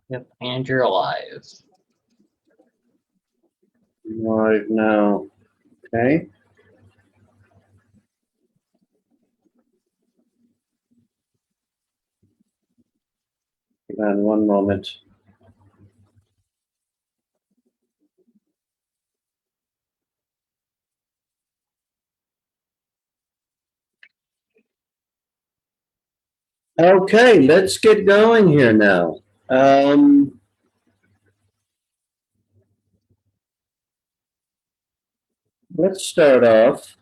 Yep, and you're alive. Right now. Okay. Hang on one moment. Okay, let's get going here now. Let's start off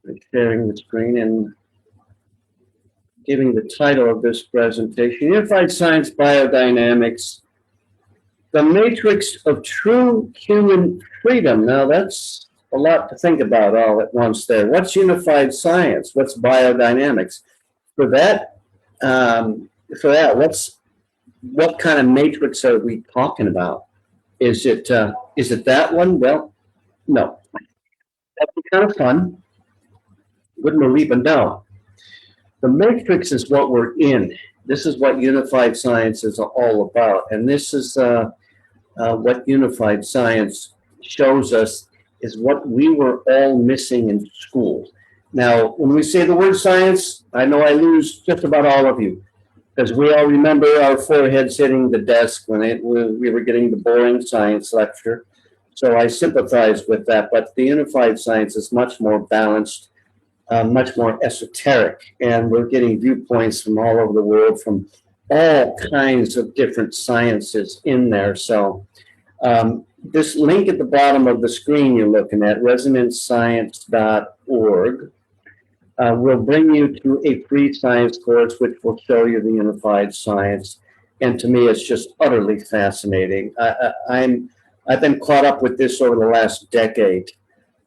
by sharing the screen and giving the title of this presentation, Unified Science Biodynamics, the Matrix of True Human Freedom. Now that's a lot to think about all at once there. What's unified science? What's biodynamics? For that, what kind of matrix are we talking about? Is it that one? Well, no. That'd be kind of fun. Wouldn't believe it? No. The matrix is what we're in. This is what unified science is all about, and this is what unified science shows us is what we were all missing in school. Now, when we say the word science, I know I lose just about all of you, because we all remember our foreheads hitting the desk when we were getting the boring science lecture. So I sympathize with that, but the unified science is much more balanced, much more esoteric, and we're getting viewpoints from all over the world from all kinds of different sciences in there. So this link at the bottom of the screen you're looking at, resonanceScience.org, will bring you to a free science course which will show you the unified science. And to me, it's just utterly fascinating. I've been caught up with this over the last decade.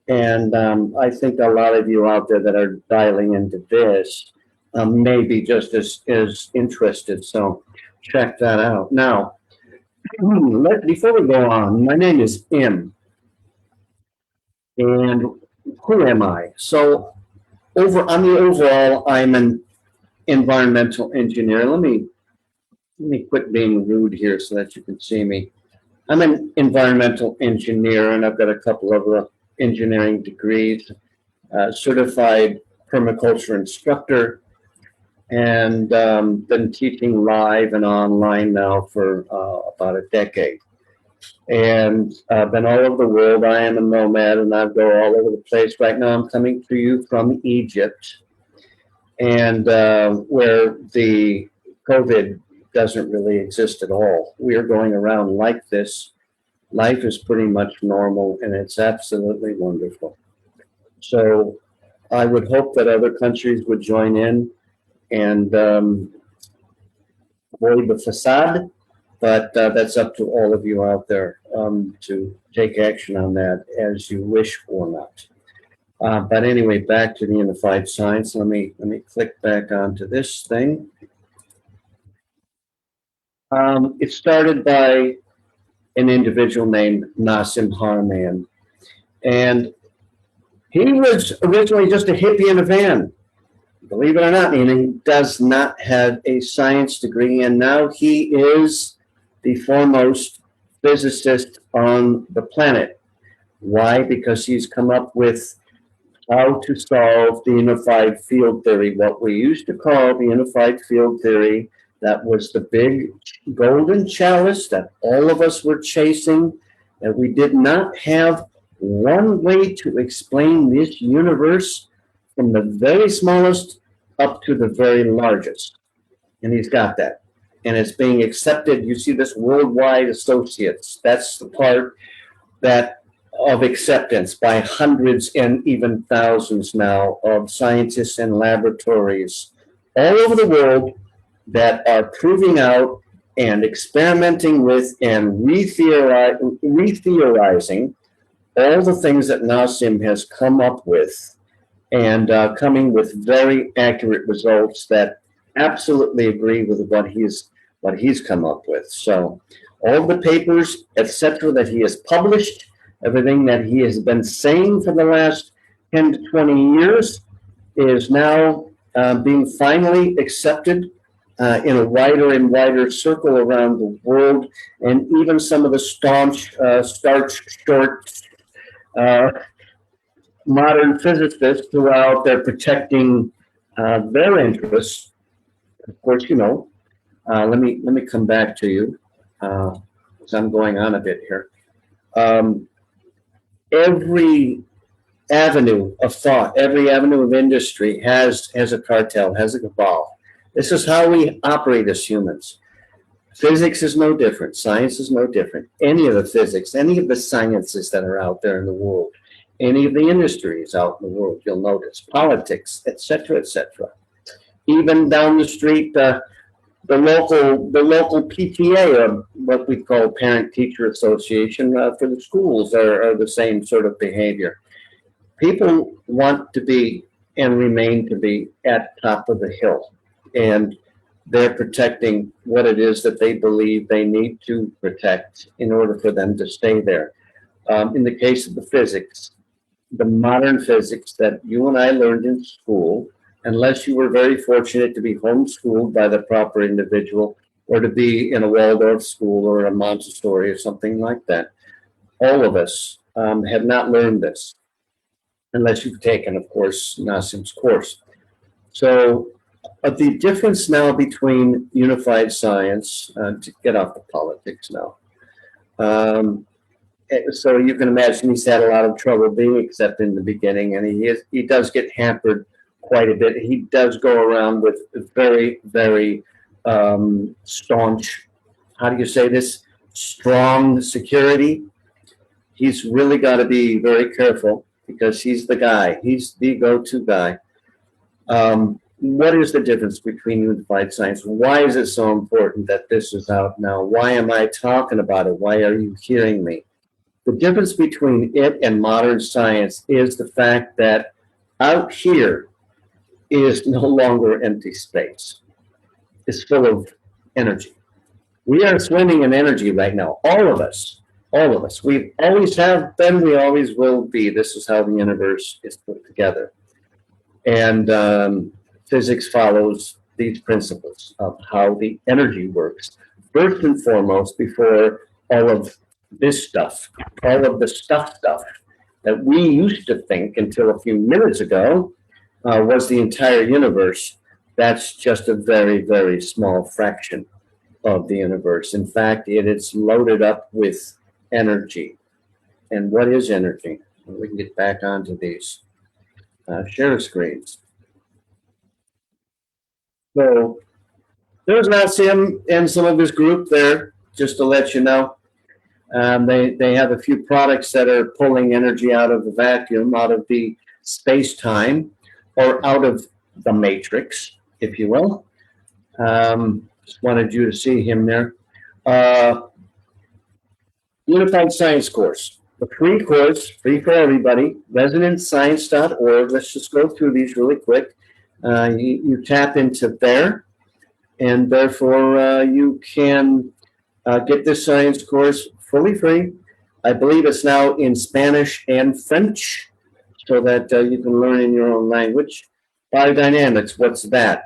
And I think a lot of you out there that are dialing into this may be just as interested. So check that out. Now, before we go on, my name is Im. And who am I? So on the overall, I'm an environmental engineer. Let me quit being rude here so that you can see me. I'm an environmental engineer, and I've got a couple of engineering degrees, certified permaculture instructor, and been teaching live and online now for about a decade. And I've been all over the world. I am a nomad, and I go all over the place. Right now, I'm coming to you from Egypt, and where the COVID doesn't really exist at all. We are going around like this. Life is pretty much normal, and it's absolutely wonderful. So I would hope that other countries would join in and avoid the facade, but that's up to all of you out there to take action on that as you wish or not. But anyway, back to the unified science. Let me click back onto this thing. It started by an individual named Nassim Haramein, and he was originally just a hippie in a van. Believe it or not, and he does not have a science degree, and now he is the foremost physicist on the planet. Why? Because he's come up with how to solve the unified field theory, what we used to call the unified field theory. That was the big golden chalice that all of us were chasing, and we did not have one way to explain this universe from the very smallest up to the very largest. And he's got that. And it's being accepted. You see this worldwide associates. That's the part that of acceptance by hundreds and even thousands now of scientists and laboratories all over the world that are proving out and experimenting with and re-theorizing all the things that Nassim has come up with, and coming with very accurate results that absolutely agree with what he's come up with. So all the papers, etc., that he has published, everything that he has been saying for the last 10 to 20 years is now being finally accepted in a wider and wider circle around the world, and even some of the staunch, short modern physicists who are out there protecting their interests. Of course, let me come back to you, because I'm going on a bit here. Every avenue of thought, every avenue of industry has a cartel, has a cabal. This is how we operate as humans. Physics is no different. Science is no different. Any of the physics, any of the sciences that are out there in the world, any of the industries out in the world, you'll notice, politics, etc., etc. Even down the street, the local PTA, or what we call parent-teacher association for the schools, are the same sort of behavior. People want to be and remain to be at the top of the hill, and they're protecting what it is that they believe they need to protect in order for them to stay there. In the case of the physics, the modern physics that you and I learned in school, unless you were very fortunate to be homeschooled by the proper individual or to be in a Waldorf school or a Montessori or something like that, all of us have not learned this, unless you've taken, of course, Nassim's course. So the difference now between unified science, to get off the politics now, so you can imagine he's had a lot of trouble being accepted in the beginning, and he does get hampered quite a bit. He does go around with very, very staunch, how do you say this, strong security. He's really got to be very careful because he's the guy. He's the go-to guy. What is the difference between unified science? Why is it so important that this is out now? Why am I talking about it? Why are you hearing me? The difference between it and modern science is the fact that out here is no longer empty space. It's full of energy. We are swimming in energy right now, all of us. All of us. We always have been, we always will be. This is how the universe is put together. And physics follows these principles of how the energy works. First and foremost, before all of this stuff, all of the stuff that we used to think until a few minutes ago was the entire universe. That's just a very, very small fraction of the universe. In fact, it is loaded up with energy. And what is energy? We can get back onto these share screens. So there's Nassim and some of his group there, just to let you know. They have a few products that are pulling energy out of the vacuum, out of the space-time, or out of the matrix, if you will. Just wanted you to see him there. Unified Science course, the free course, free for everybody, resonancescience.org. Let's just go through these really quick. You tap into there, and therefore you can get this science course fully free. I believe it's now in Spanish and French, so that you can learn in your own language. BioDynamics, what's that?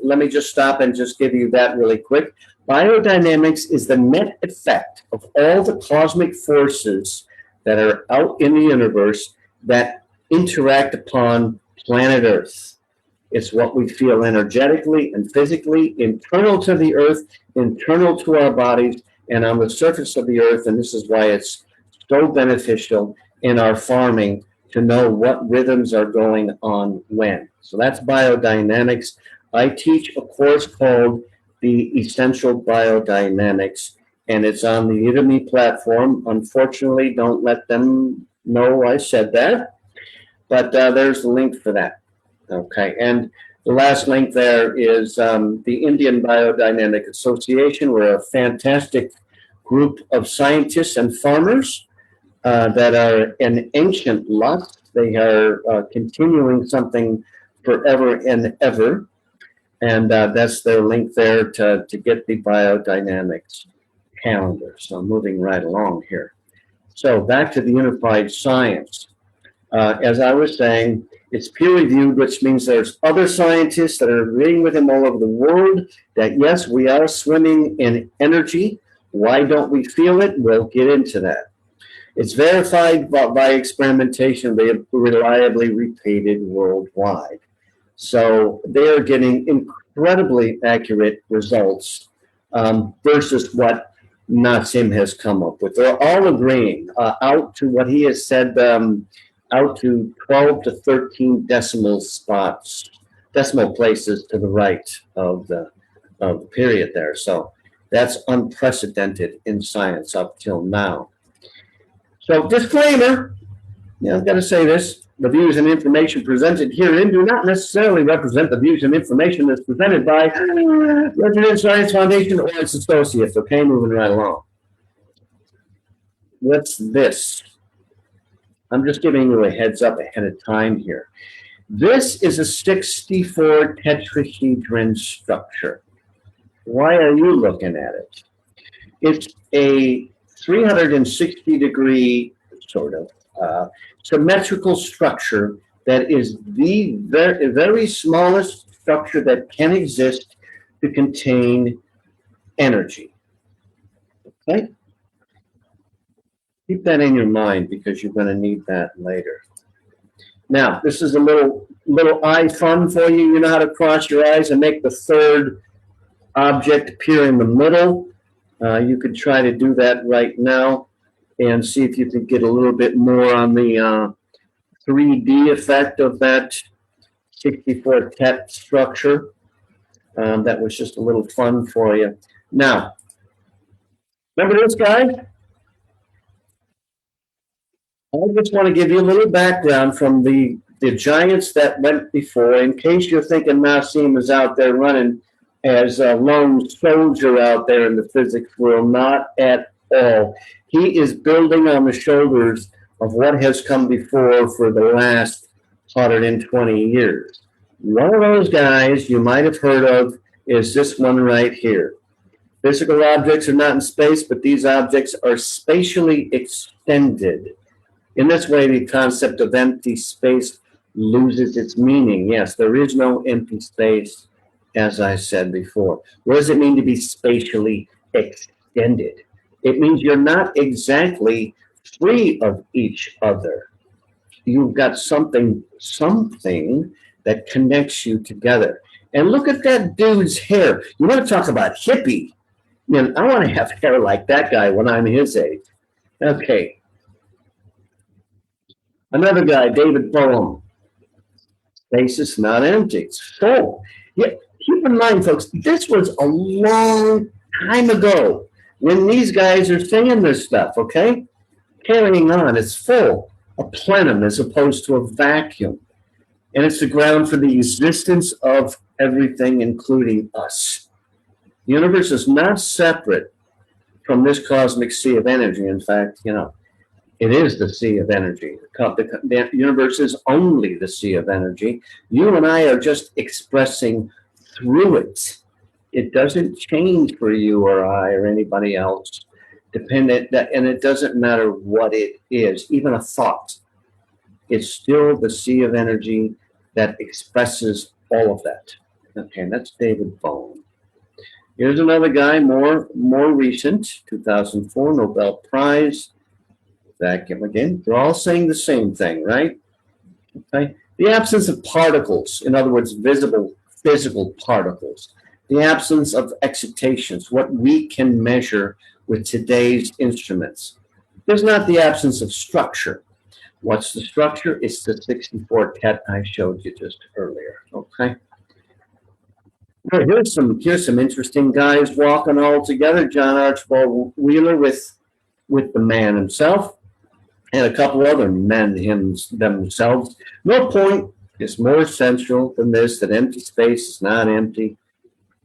Let me just stop and just give you that really quick. BioDynamics is the net effect of all the cosmic forces that are out in the universe that interact upon planet Earth. It's what we feel energetically and physically, internal to the Earth, internal to our bodies, and on the surface of the Earth. And this is why it's so beneficial in our farming to know what rhythms are going on when. So that's biodynamics. I teach a course called the Essential Biodynamics, and it's on the Udemy platform. Unfortunately, don't let them know I said that, but there's the link for that. Okay, and the last link there is the Indian Biodynamic Association. We're a fantastic group of scientists and farmers that are an ancient lot. They are continuing something forever and ever. And that's their link there to get the biodynamics calendar. So moving right along here. So back to the unified science. As I was saying, It's peer-reviewed, which means there's other scientists that are agreeing with him all over the world that, yes, we are swimming in energy. Why don't we feel it? We'll get into that. It's verified by experimentation. They have reliably repeated worldwide. So they are getting incredibly accurate results versus what Nassim has come up with. They're all agreeing out to what he has said, out to 12 to 13 decimal places to the right of the period there. So that's unprecedented in science up till now. So disclaimer, I've got to say this. The views and information presented herein do not necessarily represent the views and information that's presented by Resident Science Foundation or its associates. Okay, moving right along. What's this? I'm just giving you a heads up ahead of time here. This is a 64 tetrahedron structure. Why are you looking at it? It's a 360-degree sort of symmetrical structure that is the very smallest structure that can exist to contain energy. Okay? Keep that in your mind because you're going to need that later. Now, this is a little eye fun for you. You know how to cross your eyes and make the third object appear in the middle. You could try to do that right now and see if you can get a little bit more on the 3D effect of that 64 tet structure. That was just a little fun for you. Now, remember this guy? I just want to give you a little background from the giants that went before, in case you're thinking Nassim is out there running as a lone soldier out there in the physics world. Not at all. He is building on the shoulders of what has come before for the last 120 years. One of those guys you might have heard of is this one right here. Physical objects are not in space, but these objects are spatially extended. In this way, the concept of empty space loses its meaning. Yes, there is no empty space, as I said before. What does it mean to be spatially extended? It means you're not exactly free of each other. You've got something that connects you together. And look at that dude's hair. You want to talk about hippie? I want to have hair like that guy when I'm his age. Okay. Another guy, David Bohm. Space is not empty, it's full. Yeah, keep in mind, folks, this was a long time ago when these guys are saying this stuff, okay? Carrying on, it's full, a plenum as opposed to a vacuum. And it's the ground for the existence of everything, including us. The universe is not separate from this cosmic sea of energy. In fact, it is the sea of energy. The universe is only the sea of energy. You and I are just expressing through it. It doesn't change for you or I or anybody else. And it doesn't matter what it is, even a thought. It's still the sea of energy that expresses all of that. Okay, and that's David Bohm. Here's another guy, more recent, 2004 Nobel Prize. Vacuum again. They're all saying the same thing, right? Okay. The absence of particles, in other words, visible physical particles. The absence of excitations, what we can measure with today's instruments. There's not the absence of structure. What's the structure? It's the 64 tet I showed you just earlier. Okay. Well, here's some interesting guys walking all together. John Archibald Wheeler with the man himself. And a couple other men themselves. No point is more essential than this, that empty space is not empty.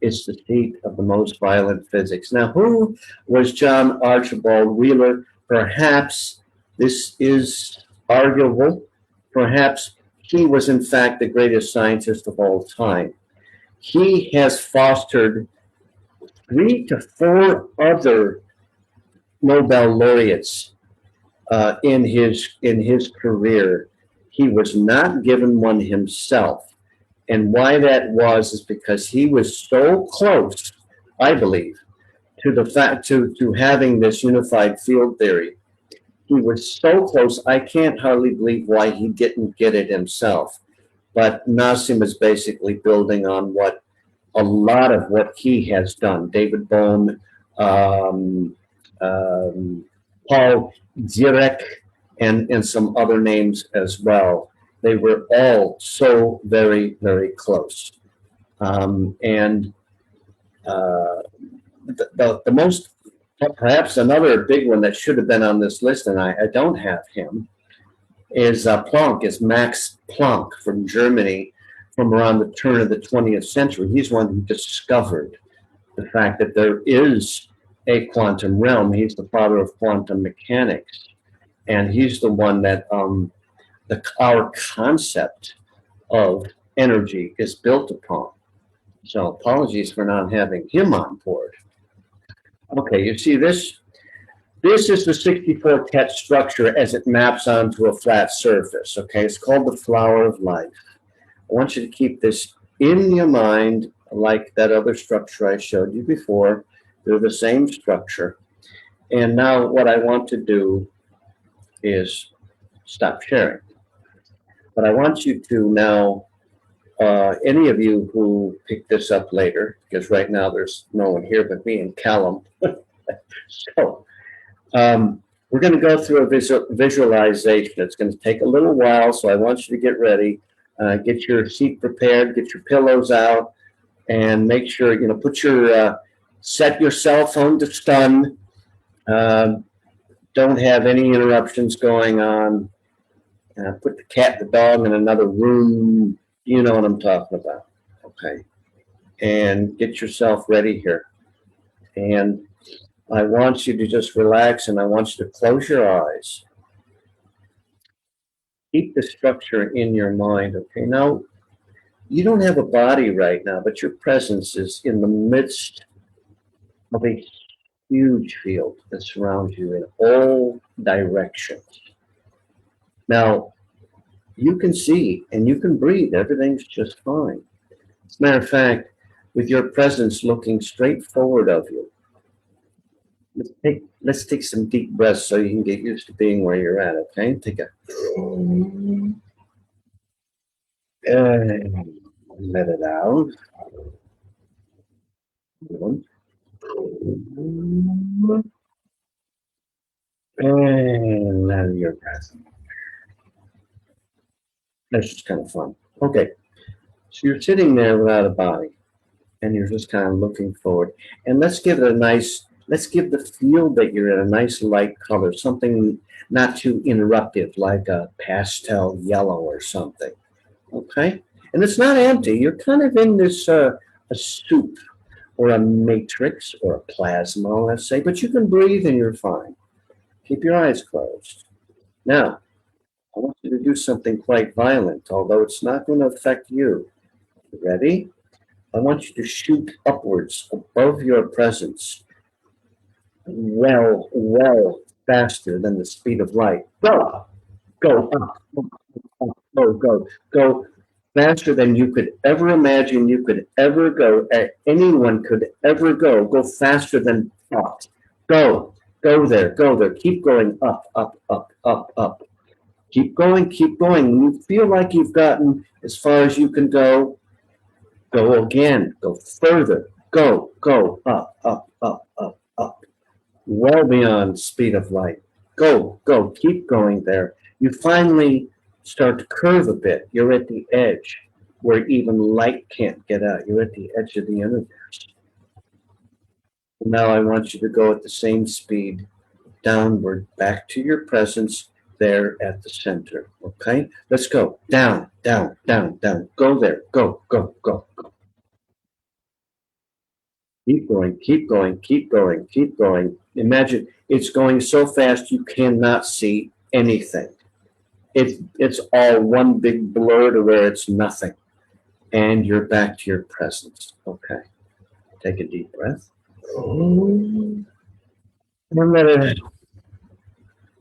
It's the seat of the most violent physics. Now, who was John Archibald Wheeler? Perhaps this is arguable. Perhaps he was, in fact, the greatest scientist of all time. He has fostered 3 to 4 other Nobel laureates in his career. He was not given one himself. And why that was is because he was so close, I believe, to the fact to having this unified field theory. He was so close, I can't hardly believe why he didn't get it himself. But Nassim is basically building on what a lot of what he has done. David Bohm, Paul Dirac, and some other names as well. They were all so very, very close. And the most, perhaps another big one that should have been on this list, and I don't have him, is Planck, is Max Planck from Germany from around the turn of the 20th century. He's one who discovered the fact that there is a quantum realm. He's the father of quantum mechanics. And he's the one that our concept of energy is built upon. So apologies for not having him on board. Okay, you see this? This is the 64 tet structure as it maps onto a flat surface. Okay, it's called the flower of life. I want you to keep this in your mind, like that other structure I showed you before. They're the same structure. And now what I want to do is stop sharing. But I want you to now, any of you who pick this up later, because right now there's no one here but me and Callum. So we're going to go through a visualization. It's going to take a little while, so I want you to get ready. Get your seat prepared, get your pillows out, and make sure, put your, set your cell phone to stun. Don't have any interruptions going on. Put the cat and the dog in another room. You know what I'm talking about. Okay. And get yourself ready here. And I want you to just relax, and I want you to close your eyes. Keep the structure in your mind. Okay. Now, you don't have a body right now, but your presence is in the midst of a huge field that surrounds you in all directions. Now, you can see and you can breathe. Everything's just fine. As a matter of fact, with your presence looking straight forward of you, let's take some deep breaths so you can get used to being where you're at, okay? Take a... and let it out. And let your breath. That's just kind of fun. Okay, so you're sitting there without a body, and you're just kind of looking forward. And let's give it a nice, let's give the field that you're in a nice light color, something not too interruptive, like a pastel yellow or something. Okay, and it's not empty. You're kind of in this a soup or a matrix or a plasma, let's say, but you can breathe and you're fine. Keep your eyes closed. Now, I want you to do something quite violent, although it's not going to affect you. Ready? I want you to shoot upwards above your presence, well faster than the speed of light. Go up, go faster than you could ever imagine you could ever go, anyone could ever go. Go faster than thought. Go there, keep going up. Keep going. When you feel like you've gotten as far as you can go again, go further, go up, well beyond speed of light. Go, keep going there. You finally start to curve a bit. You're at the edge where even light can't get out. You're at the edge of the universe. Now I want you to go at the same speed downward, back to your presence there at the center. Okay, let's go down. Go there. Go. Keep going. Imagine it's going so fast you cannot see anything. It's all one big blur to where it's nothing. And you're back to your presence. Okay. Take a deep breath. And let it out.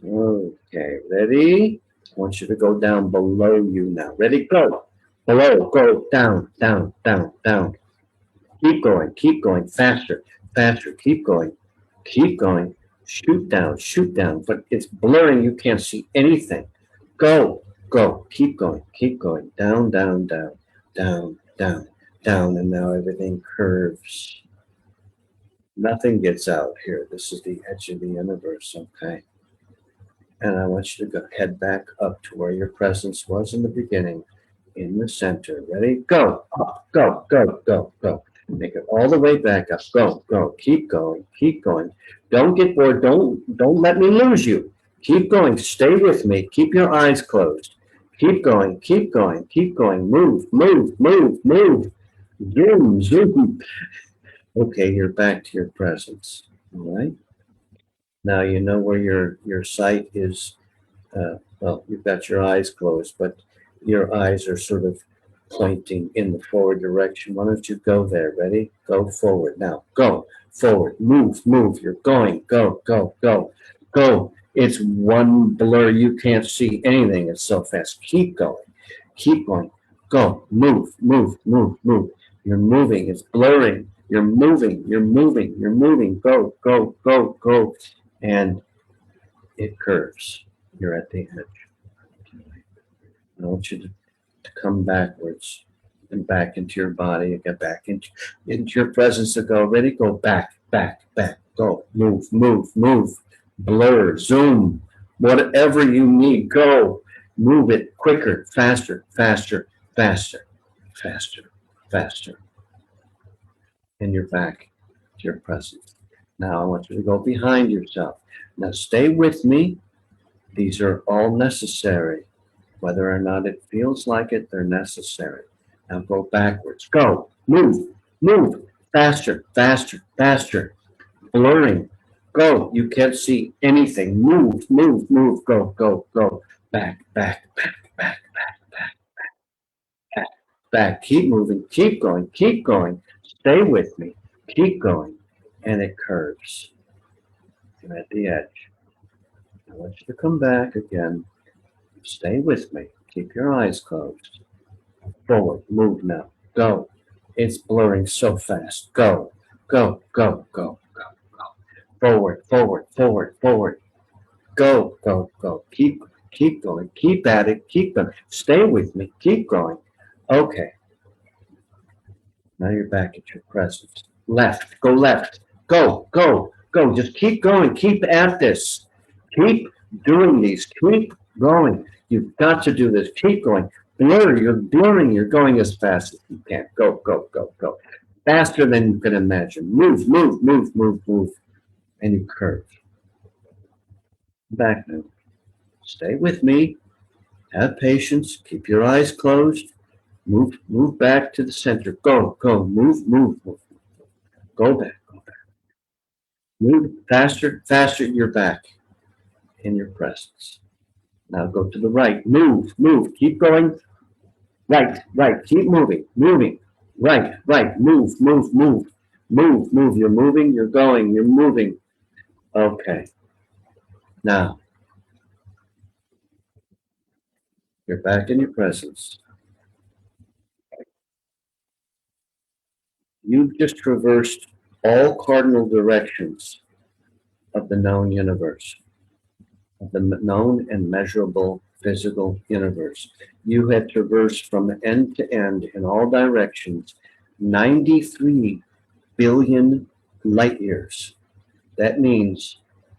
Okay, ready? I want you to go down below you now. Ready? Go. Below, go down, down, down, down. Keep going, faster, faster, keep going, keep going. Shoot down, but it's blurring, you can't see anything. Go, go, keep going, down, down, down, down, down, down, and now everything curves. Nothing gets out here. This is the edge of the universe, okay? And I want you to go head back up to where your presence was in the beginning, in the center. Ready? Go, up, go, go, go, go. Make it all the way back up. Go, go, keep going, keep going. Don't get bored. Don't let me lose you. Keep going. Stay with me. Keep your eyes closed. Keep going, keep going, keep going. Move, move, move, move. Zoom, zoom. Okay, you're back to your presence. All right. Now you know where your sight is. Well, you've got your eyes closed, but your eyes are sort of pointing in the forward direction. Why don't you go there? Ready? Go forward. Now, go forward. Move, move. You're going. Go, go, go, go. It's one blur. You can't see anything. It's so fast. Keep going. Keep going. Go. Move, move, move, move. You're moving. It's blurring. You're moving. You're moving. You're moving. Go, go, go, go. And it curves. You're at the edge. I want you to come backwards and back into your body and get back into your presence to go. Ready? Go back, back, back. Go. Move, move, move. Blur, zoom, whatever you need. Go. Move it quicker, faster, faster, faster, faster, faster. And you're back to your presence. Now I want you to go behind yourself. Now stay with me. These are all necessary. Whether or not it feels like it, they're necessary. Now go backwards. Go. Move. Move. Faster. Faster. Faster. Blurring. Go. You can't see anything. Move. Move. Move. Go. Go. Go. Back. Back. Back. Back. Back. Back. Back. Back. Keep moving. Keep going. Keep going. Stay with me. Keep going. And it curves. You're at the edge. I want you to come back again. Stay with me. Keep your eyes closed. Forward. Move now. Go. It's blurring so fast. Go. Go. Go. Go. Go. Go. Forward. Forward. Forward. Forward. Go. Go. Go. Keep going. Keep at it. Keep going. Stay with me. Keep going. Okay. Now you're back at your presence. Left. Go left. Go. Go. Go. Just keep going. Keep at this. Keep doing these. Keep going. You've got to do this. Keep going. Blur. You're blurring. You're going as fast as you can. Go, go, go, go. Faster than you can imagine. Move, move, move, move, move. And you curve. Back now. Stay with me. Have patience. Keep your eyes closed. Move back to the center. Go, go. Move, move, move. Go back, go back. Move faster, faster. You're back in your presence. Now go to the right. Move, move. Keep going. Right, right. Keep moving, moving. Right, right. Move, move, move. Move, move. You're moving, you're going, you're moving. Okay. Now, you're back in your presence. You've just traversed all cardinal directions of the known universe, of the known and measurable physical universe. You had traversed from end to end in all directions 93 billion light years. That means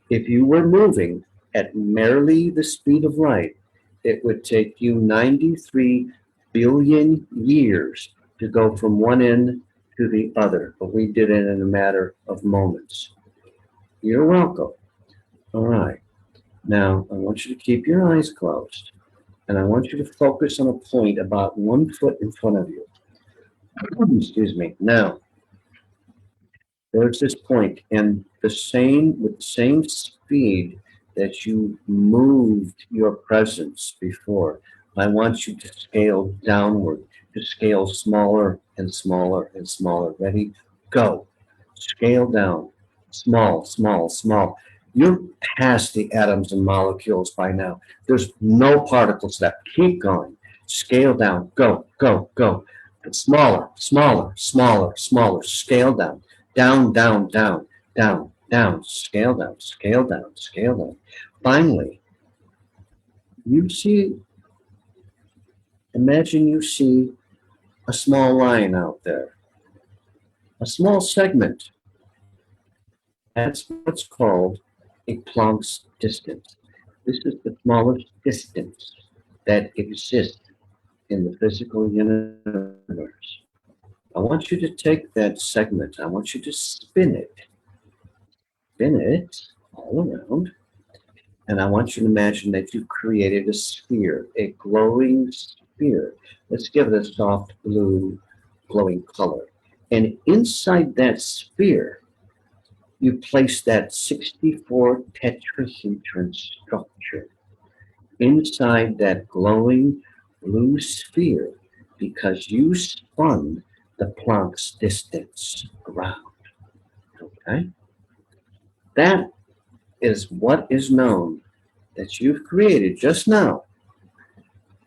if you were moving at merely the speed of light, it would take you 93 billion years to go from one end to the other, but we did it in a matter of moments. You're welcome. All right. Now, I want you to keep your eyes closed, and I want you to focus on a point about 1 foot in front of you. Excuse me. Now, there's this point, and with the same speed that you moved your presence before, I want you to scale downward, to scale smaller and smaller and smaller. Ready? Go. Scale down. Small, small, small. You're past the atoms and molecules by now. There's no particles left. Keep going. Scale down. Go, go, go. Smaller, smaller, smaller, smaller. Scale down. Down, down, down, down, down. Scale down, scale down, scale down. Finally, you see, imagine you see a small line out there, a small segment. That's what's called a Planck's distance. This is the smallest distance that exists in the physical universe. I want you to take that segment, I want you to spin it all around, and I want you to imagine that you've created a sphere, a glowing sphere. Let's give it a soft blue glowing color. And inside that sphere, you place that 64 tetrahedron structure inside that glowing blue sphere because you spun the Planck's distance around. Okay? That is what is known that you've created just now.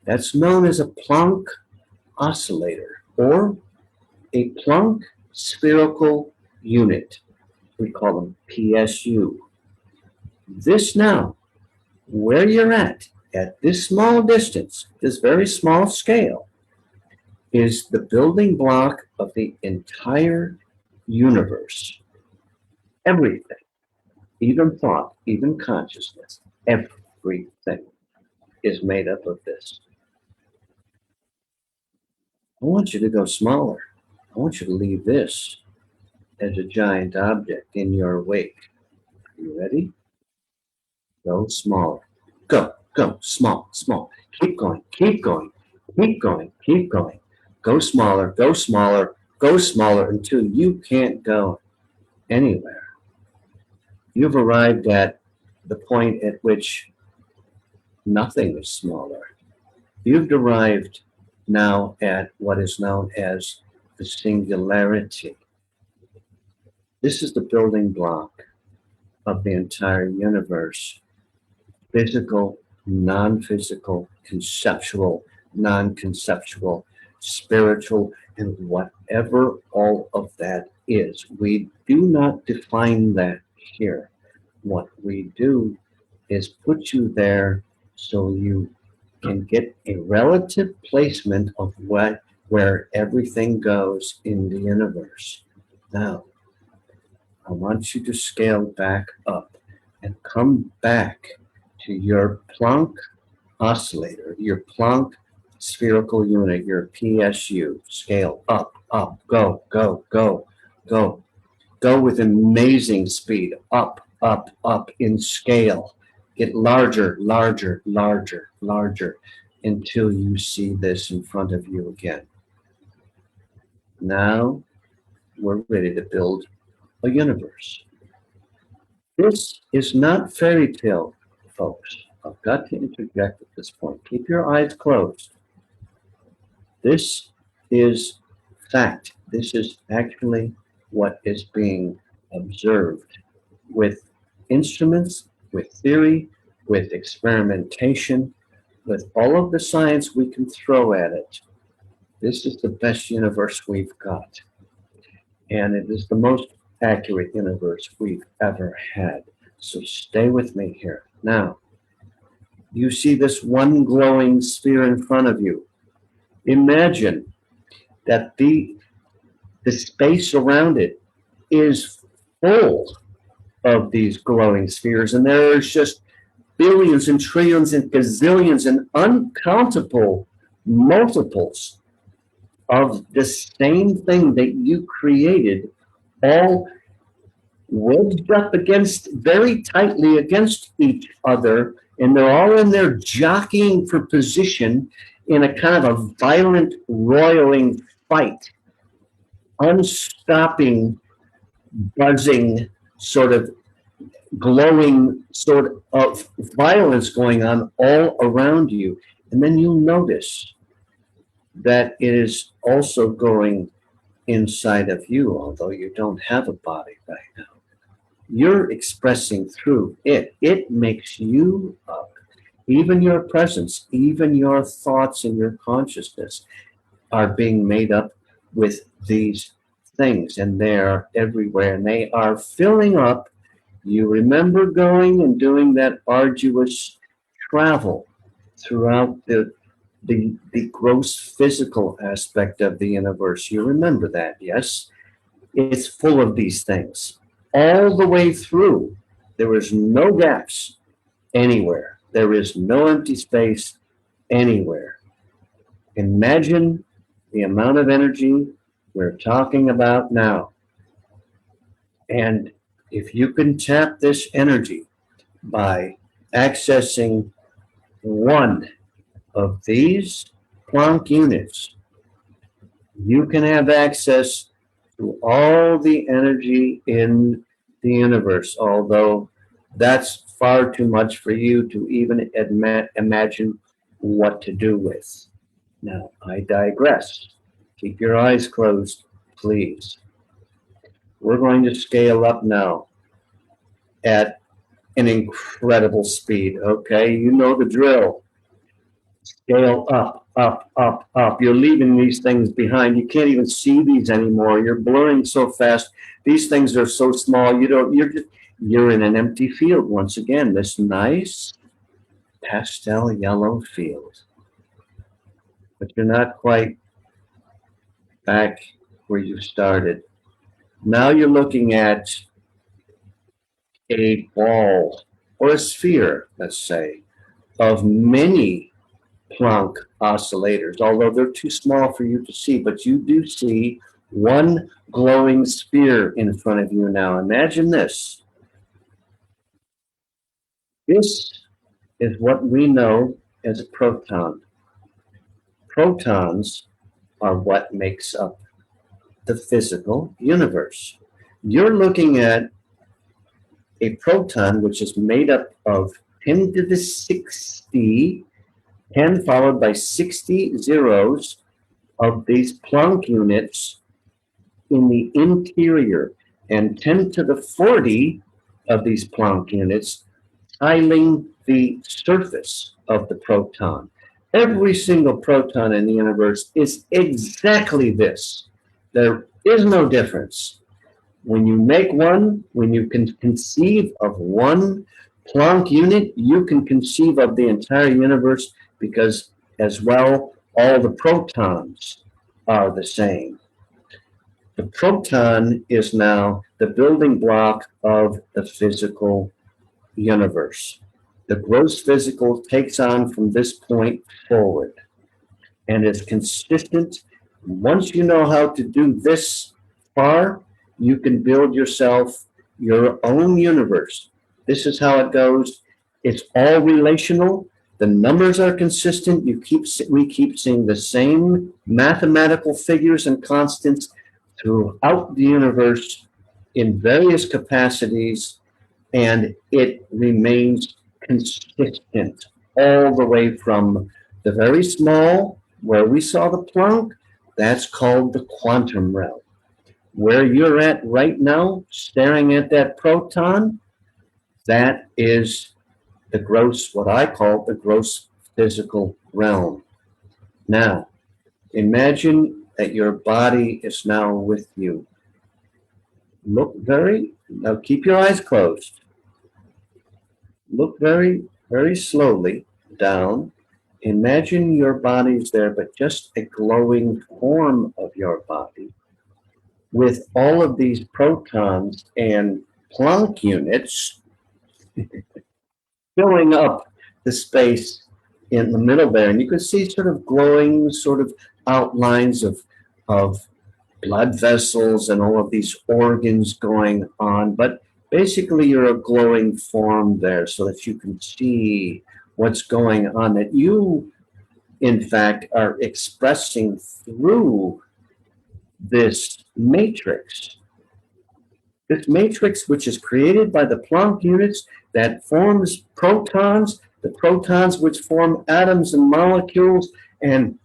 That's known as a Planck oscillator or a Planck spherical unit. We call them PSU. This now, where you're at this small distance, this very small scale, is the building block of the entire universe. Everything, even thought, even consciousness, everything is made up of this. I want you to go smaller. I want you to leave this as a giant object in your wake. Are you ready? Go smaller. Go, go, small, small. Keep going, keep going, keep going, keep going. Go smaller, go smaller, go smaller until you can't go anywhere. You've arrived at the point at which nothing is smaller. You've arrived now at what is known as the singularity. This is the building block of the entire universe. Physical, non-physical, conceptual, non-conceptual, spiritual, and whatever all of that is. We do not define that here. What we do is put you there so you can get a relative placement of where everything goes in the universe. Now, I want you to scale back up and come back to your Planck oscillator, your Planck spherical unit, your PSU. Scale up, up, go, go, go, go. Go with amazing speed, up, up, up in scale. Get larger, larger, larger, larger until you see this in front of you again. Now we're ready to build a universe. This is not fairy tale, folks. I've got to interject at this point. Keep your eyes closed. This is fact. This is actually what is being observed with instruments, with theory, with experimentation, with all of the science we can throw at it. This is the best universe we've got. And it is the most accurate universe we've ever had. So stay with me here. Now, you see this one glowing sphere in front of you. Imagine that the space around it is full of these glowing spheres, and there's just billions and trillions and gazillions and uncountable multiples of the same thing that you created, all wedged up against, very tightly against each other, and they're all in there jockeying for position in a kind of a violent, roiling fight, unstopping, buzzing, sort of glowing sort of violence going on all around you. And then you'll notice that it is also going inside of you, although you don't have a body right now. You're expressing through it. It makes you up. Even your presence, even your thoughts and your consciousness are being made up with these things, and they're everywhere, and they are filling up. You remember going and doing that arduous travel throughout the gross physical aspect of the universe. You remember that, yes? It's full of these things all the way through. There is no gaps anywhere. There is no empty space anywhere. Imagine the amount of energy we're talking about now. And if you can tap this energy by accessing one of these Planck units, you can have access to all the energy in the universe, although that's far too much for you to even imagine what to do with. Now, I digress. Keep your eyes closed, please. We're going to scale up now at an incredible speed, okay? You know the drill. Scale up, up, up, up. You're leaving these things behind. You can't even see these anymore. You're blurring so fast. These things are so small. You're in an empty field once again. This nice pastel yellow field. But you're not quite back where you started. Now you're looking at a ball or a sphere, let's say, of many Planck oscillators, although they're too small for you to see, but you do see one glowing sphere in front of you now. Imagine this. This is what we know as a proton. Protons are what makes up the physical universe. You're looking at a proton which is made up of 10 to the 60, 10 followed by 60 zeros of these Planck units in the interior, and 10 to the 40 of these Planck units tiling the surface of the proton. Every single proton in the universe is exactly this. There is no difference. When you make one, when you can conceive of one Planck unit, you can conceive of the entire universe, because as well, all the protons are the same. The proton is now the building block of the physical universe. The gross physical takes on from this point forward and is consistent. Once you know how to do this far, you can build yourself your own universe. This is how it goes. It's all relational. The numbers are consistent. We keep seeing the same mathematical figures and constants throughout the universe in various capacities, and it remains consistent all the way from the very small, where we saw the Planck, that's called the quantum realm. Where you're at right now, staring at that proton, that is the gross, what I call the gross physical realm. Now, imagine that your body is now with you. Now keep your eyes closed. Look very, very slowly down. Imagine your body's there, but just a glowing form of your body with all of these protons and Planck units filling up the space in the middle there. And you can see sort of glowing sort of outlines of blood vessels and all of these organs going on. But basically, you're a glowing form there so that you can see what's going on, that you, in fact, are expressing through this matrix. This matrix, which is created by the Planck units, that forms protons, the protons which form atoms and molecules and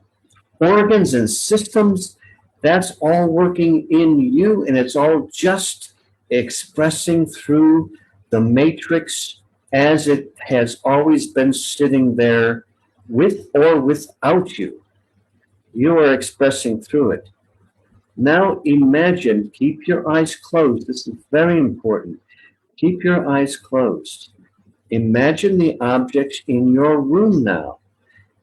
organs and systems, that's all working in you, and it's all just expressing through the matrix as it has always been sitting there with or without you. You are expressing through it. Now imagine, keep your eyes closed. This is very important. Keep your eyes closed. Imagine the objects in your room now,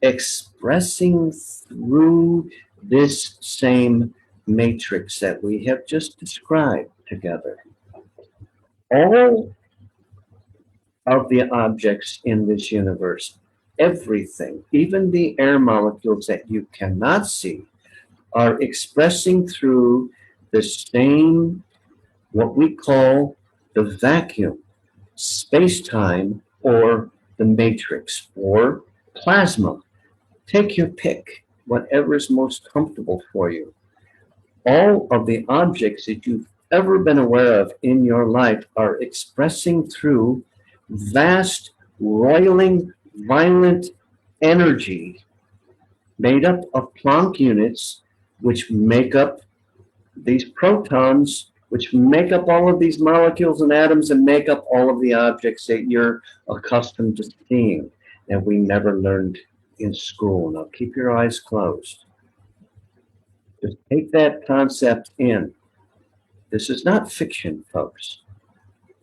expressing through this same matrix that we have just described together. All of the objects in this universe, everything, even the air molecules that you cannot see, are expressing through the same, what we call the vacuum, space-time, or the matrix, or plasma. Take your pick, whatever is most comfortable for you. All of the objects that you've ever been aware of in your life are expressing through vast, roiling, violent energy made up of Planck units, which make up these protons, which make up all of these molecules and atoms and make up all of the objects that you're accustomed to seeing that we never learned in school. Now keep your eyes closed. Just take that concept in. This is not fiction, folks.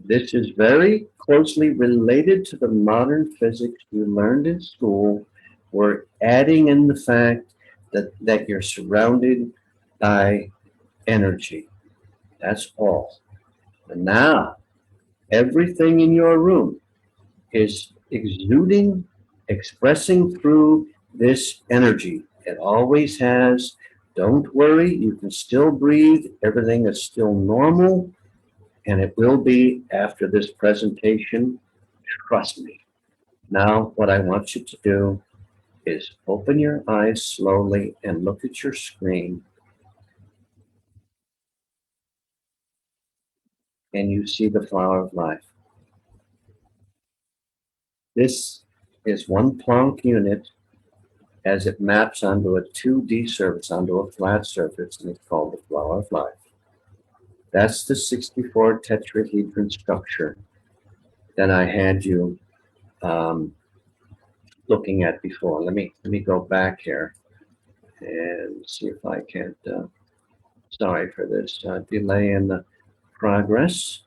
This is very closely related to the modern physics you learned in school. We're adding in the fact that you're surrounded by energy. That's all. And now, everything in your room is exuding, expressing through this energy. It always has. Don't worry, you can still breathe. Everything is still normal, and it will be after this presentation. Trust me. Now, what I want you to do is open your eyes slowly and look at your screen. And you see the flower of life. This is one Planck unit as it maps onto a 2D surface, onto a flat surface, and it's called the flower of life. That's the 64 tetrahedron structure that I had you looking at before. Let me go back here and see if I can't. Sorry for this delay in the progress.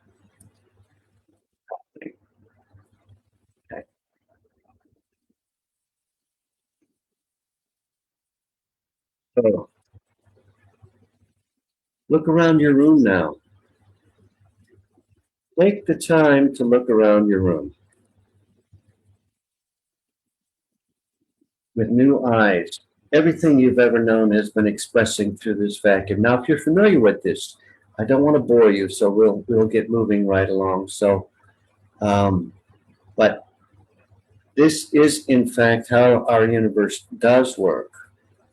Okay. So look around your room now. Take the time to look around your room with new eyes. Everything you've ever known has been expressing through this vacuum. Now, if you're familiar with this, I don't want to bore you, so we'll get moving right along. So, but this is in fact how our universe does work,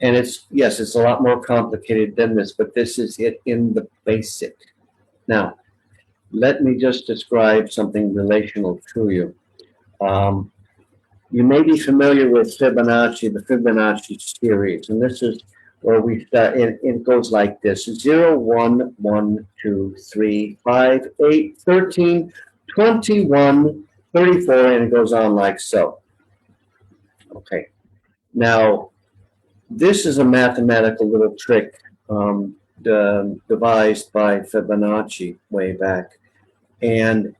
and it's a lot more complicated than this, but this is it in the basic. Now, let me just describe something relational to you. You may be familiar with Fibonacci, the Fibonacci series, and this is where we start. It goes like this: 0, 1, 1, 2, 3, 5, 8, 13, 21, 34, and it goes on like so. Okay. Now, this is a mathematical little trick devised by Fibonacci way back. And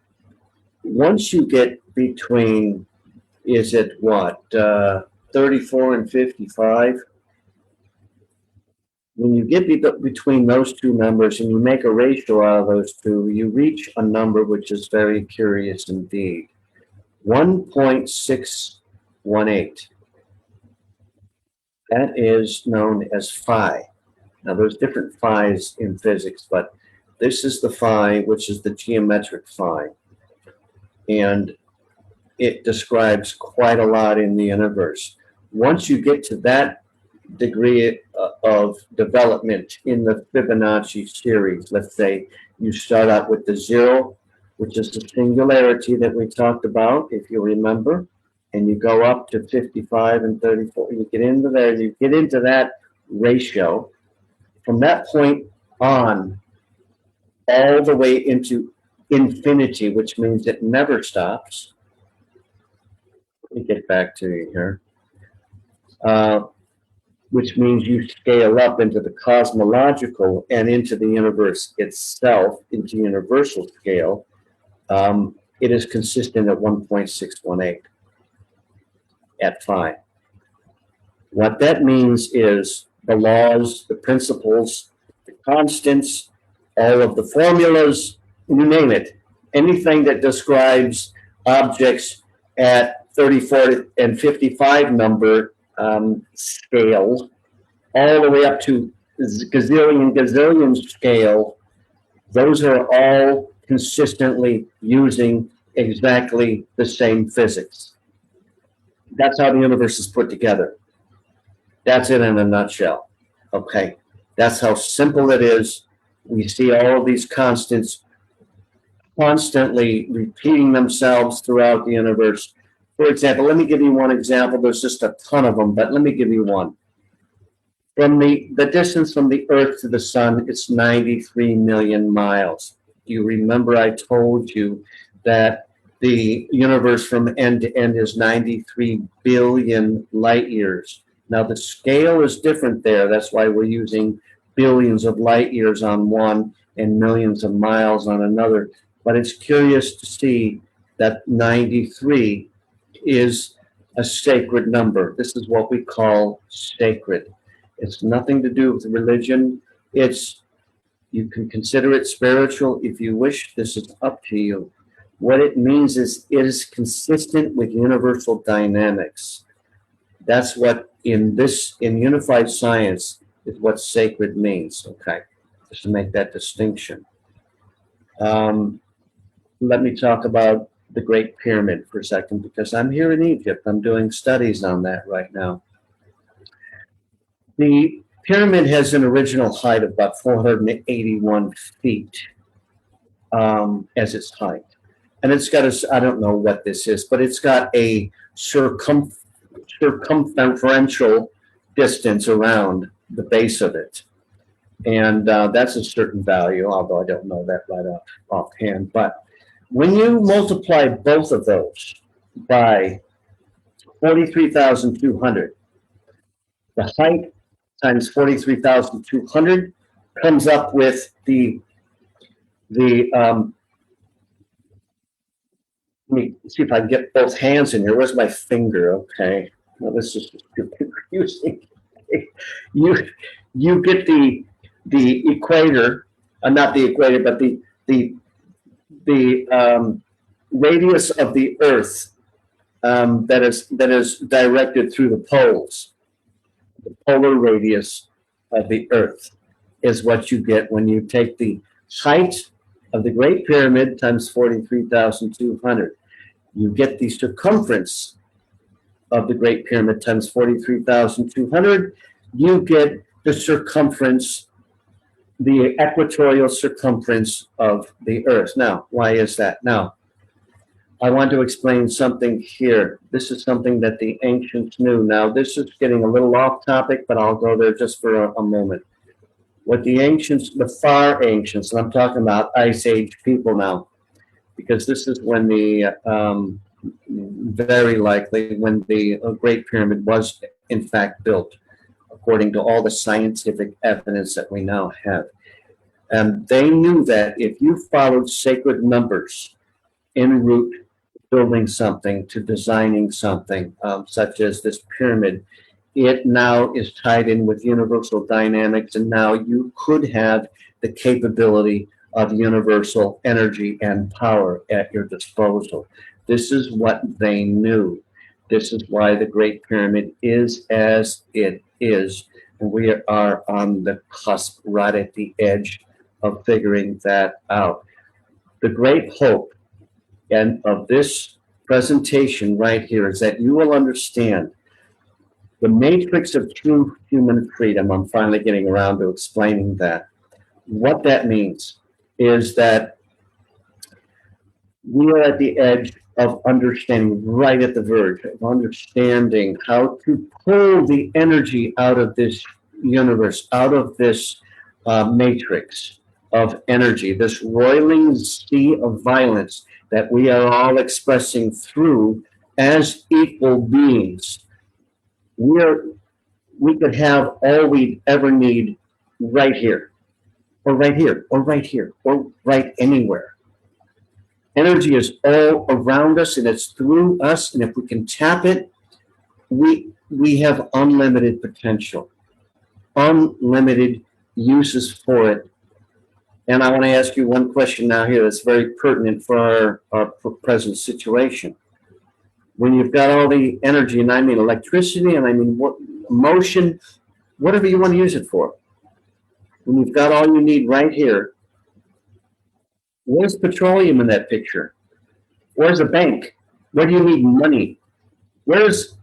once you get between, is it what, 34 and 55? When you get between those two numbers and you make a ratio out of those two, you reach a number which is very curious indeed. 1.618. That is known as phi. Now, there's different phi's in physics, but this is the phi, which is the geometric phi. And it describes quite a lot in the universe. Once you get to that degree of development in the Fibonacci series, let's say you start out with the 0, which is the singularity that we talked about, if you remember, and you go up to 55 and 34. You get into there, you get into that ratio. From that point on, all the way into infinity, which means it never stops. Let me get back to you here. Which means you scale up into the cosmological and into the universe itself, into universal scale. It is consistent at 1.618 at phi. What that means is the laws, the principles, the constants, all of the formulas, you name it, anything that describes objects at 34 and 55 number scale, all the way up to gazillion scale, those are all consistently using exactly the same physics. That's how the universe is put together. That's it in a nutshell. Okay, that's how simple it is. We see all of these constants constantly repeating themselves throughout the universe. For example, let me give you one example. There's just a ton of them, but let me give you one. From the distance from the Earth to the Sun, it's 93 million miles. Do you remember I told you that the universe from end to end is 93 billion light years? Now, the scale is different there. That's why we're using billions of light years on one and millions of miles on another. But it's curious to see that 93 is a sacred number. This is what we call sacred. It's nothing to do with religion. You can consider it spiritual if you wish. This is up to you. What it means is it is consistent with universal dynamics. That's what in unified science is what sacred means. Okay, just to make that distinction. Let me talk about the Great Pyramid for a second, because I'm here in Egypt. I'm doing studies on that right now. The pyramid has an original height of about 481 feet as its height. And it's got I don't know what this is, but it's got a circumferential distance around the base of it. And that's a certain value, although I don't know that right offhand. But when you multiply both of those by 43,200, the height times 43,200 comes up with the let me see if I can get both hands in here. Where's my finger? Okay. Well, this is confusing. You get the equator, not the equator, but the radius of the Earth that is directed through the poles. The polar radius of the Earth is what you get when you take the height of the Great Pyramid times 43,200. You get the circumference of the Great Pyramid times 43,200. You get the circumference, the equatorial circumference of the Earth. Now, why is that? Now, I want to explain something here. This is something that the ancients knew. Now, this is getting a little off topic, but I'll go there just for a moment. What the ancients, the far ancients, and I'm talking about Ice Age people now, because this is when very likely when the Great Pyramid was in fact built, according to all the scientific evidence that we now have. They knew that if you followed sacred numbers en route to building something, to designing something, such as this pyramid, it now is tied in with universal dynamics, and now you could have the capability of universal energy and power at your disposal. This is what they knew. This is why the Great Pyramid is as it is. And we are on the cusp, right at the edge of figuring that out. The great hope of this presentation right here is that you will understand the matrix of true human freedom. I'm finally getting around to explaining that. What that means is that we are at the edge of understanding, right at the verge of understanding how to pull the energy out of this universe, out of this matrix of energy, this roiling sea of violence that we are all expressing through as equal beings. We could have all we ever need right here, or right here, or right here, or right anywhere. Energy is all around us and it's through us, and if we can tap it, we have unlimited potential, unlimited uses for it. And I want to ask you one question now here that's very pertinent for our present situation. When you've got all the energy, and I mean electricity, and I mean motion, whatever you want to use it for, when you've got all you need right here, where's petroleum in that picture? Where's a bank? Where do you need money? Where's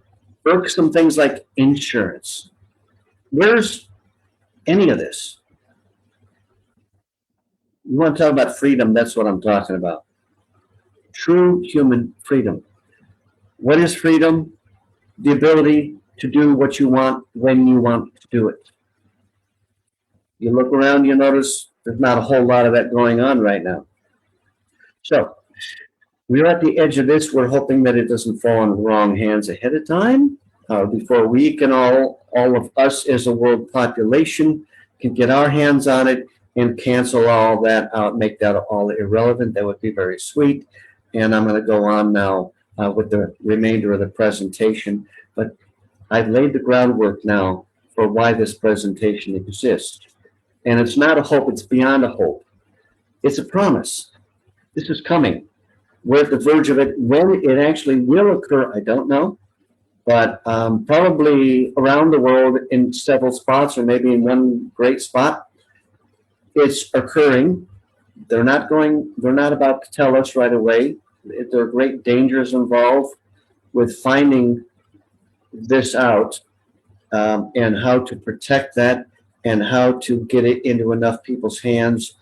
irksome things like insurance? Where's any of this? You want to talk about freedom? That's what I'm talking about. True human freedom. What is freedom? The ability to do what you want when you want to do it. You look around, you notice there's not a whole lot of that going on right now. So we're at the edge of this. We're hoping that it doesn't fall in the wrong hands ahead of time, before we can all of us as a world population can get our hands on it and cancel all that out, make that all irrelevant. That would be very sweet. And I'm going to go on now with the remainder of the presentation. But I've laid the groundwork now for why this presentation exists. And it's not a hope, it's beyond a hope. It's a promise. This is coming. We're at the verge of it. When it actually will occur, I don't know. But probably around the world in several spots, or maybe in one great spot, it's occurring. They're not about to tell us right away. There are great dangers involved with finding this out, and how to protect that and how to get it into enough people's hands.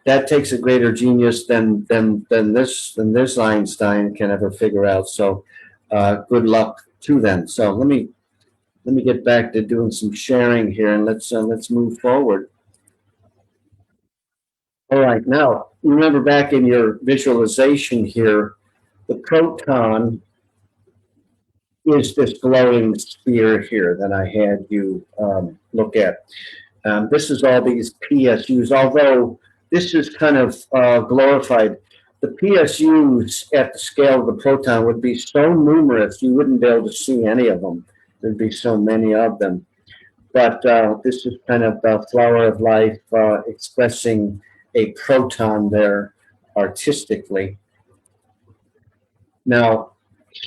That takes a greater genius than this Einstein can ever figure out. So good luck to them. So let me get back to doing some sharing here, and let's move forward. All right, now remember back in your visualization here, the proton is this glowing sphere here that I had you look at. This is all these PSUs, although this is kind of glorified. The PSUs at the scale of the proton would be so numerous you wouldn't be able to see any of them. There'd be so many of them. But this is kind of the flower of life expressing a proton there artistically. Now,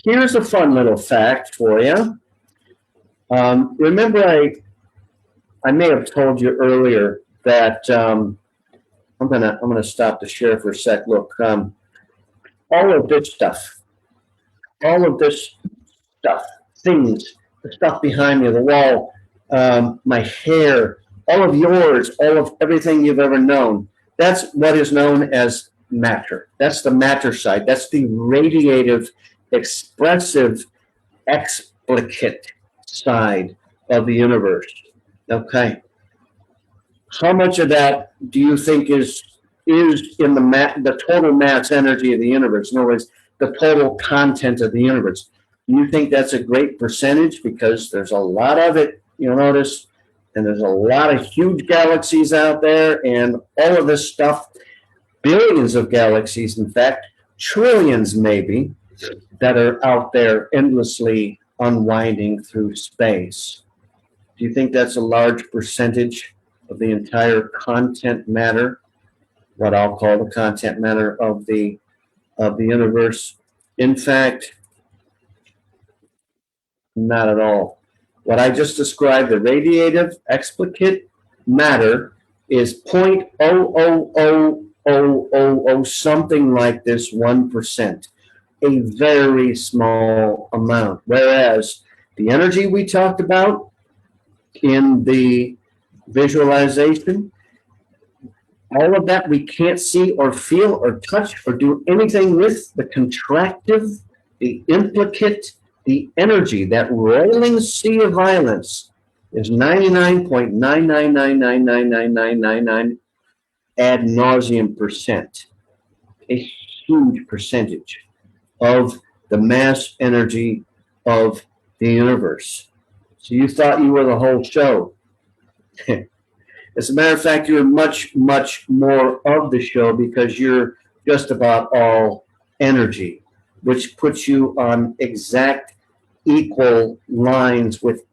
here's a fun little fact for you. Remember, I may have told you earlier that I'm gonna stop the share for a sec. Look, all of this stuff, things, the stuff behind me, the wall, my hair, all of yours, all of everything you've ever known. That's what is known as matter. That's the matter side. That's the radiative, expressive, explicate side of the universe. Okay. How much of that do you think is in the total mass energy of the universe? In other words, the total content of the universe. Do you think that's a great percentage? Because there's a lot of it, you'll notice, and there's a lot of huge galaxies out there, and all of this stuff, billions of galaxies, in fact, trillions maybe, that are out there endlessly unwinding through space. Do you think that's a large percentage of the entire content matter, what I'll call the content matter of the universe? In fact, not at all. What I just described, the radiative explicate matter, is 0.00000 something like this 1%, a very small amount. Whereas the energy we talked about in the visualization, all of that we can't see or feel or touch or do anything with, the contractive, the implicate, the energy, that roiling sea of violence is 99.9999999 ad nauseum percent, a huge percentage of the mass energy of the universe. So you thought you were the whole show. As a matter of fact, you're much, much more of the show because you're just about all energy, which puts you on exact equal lines with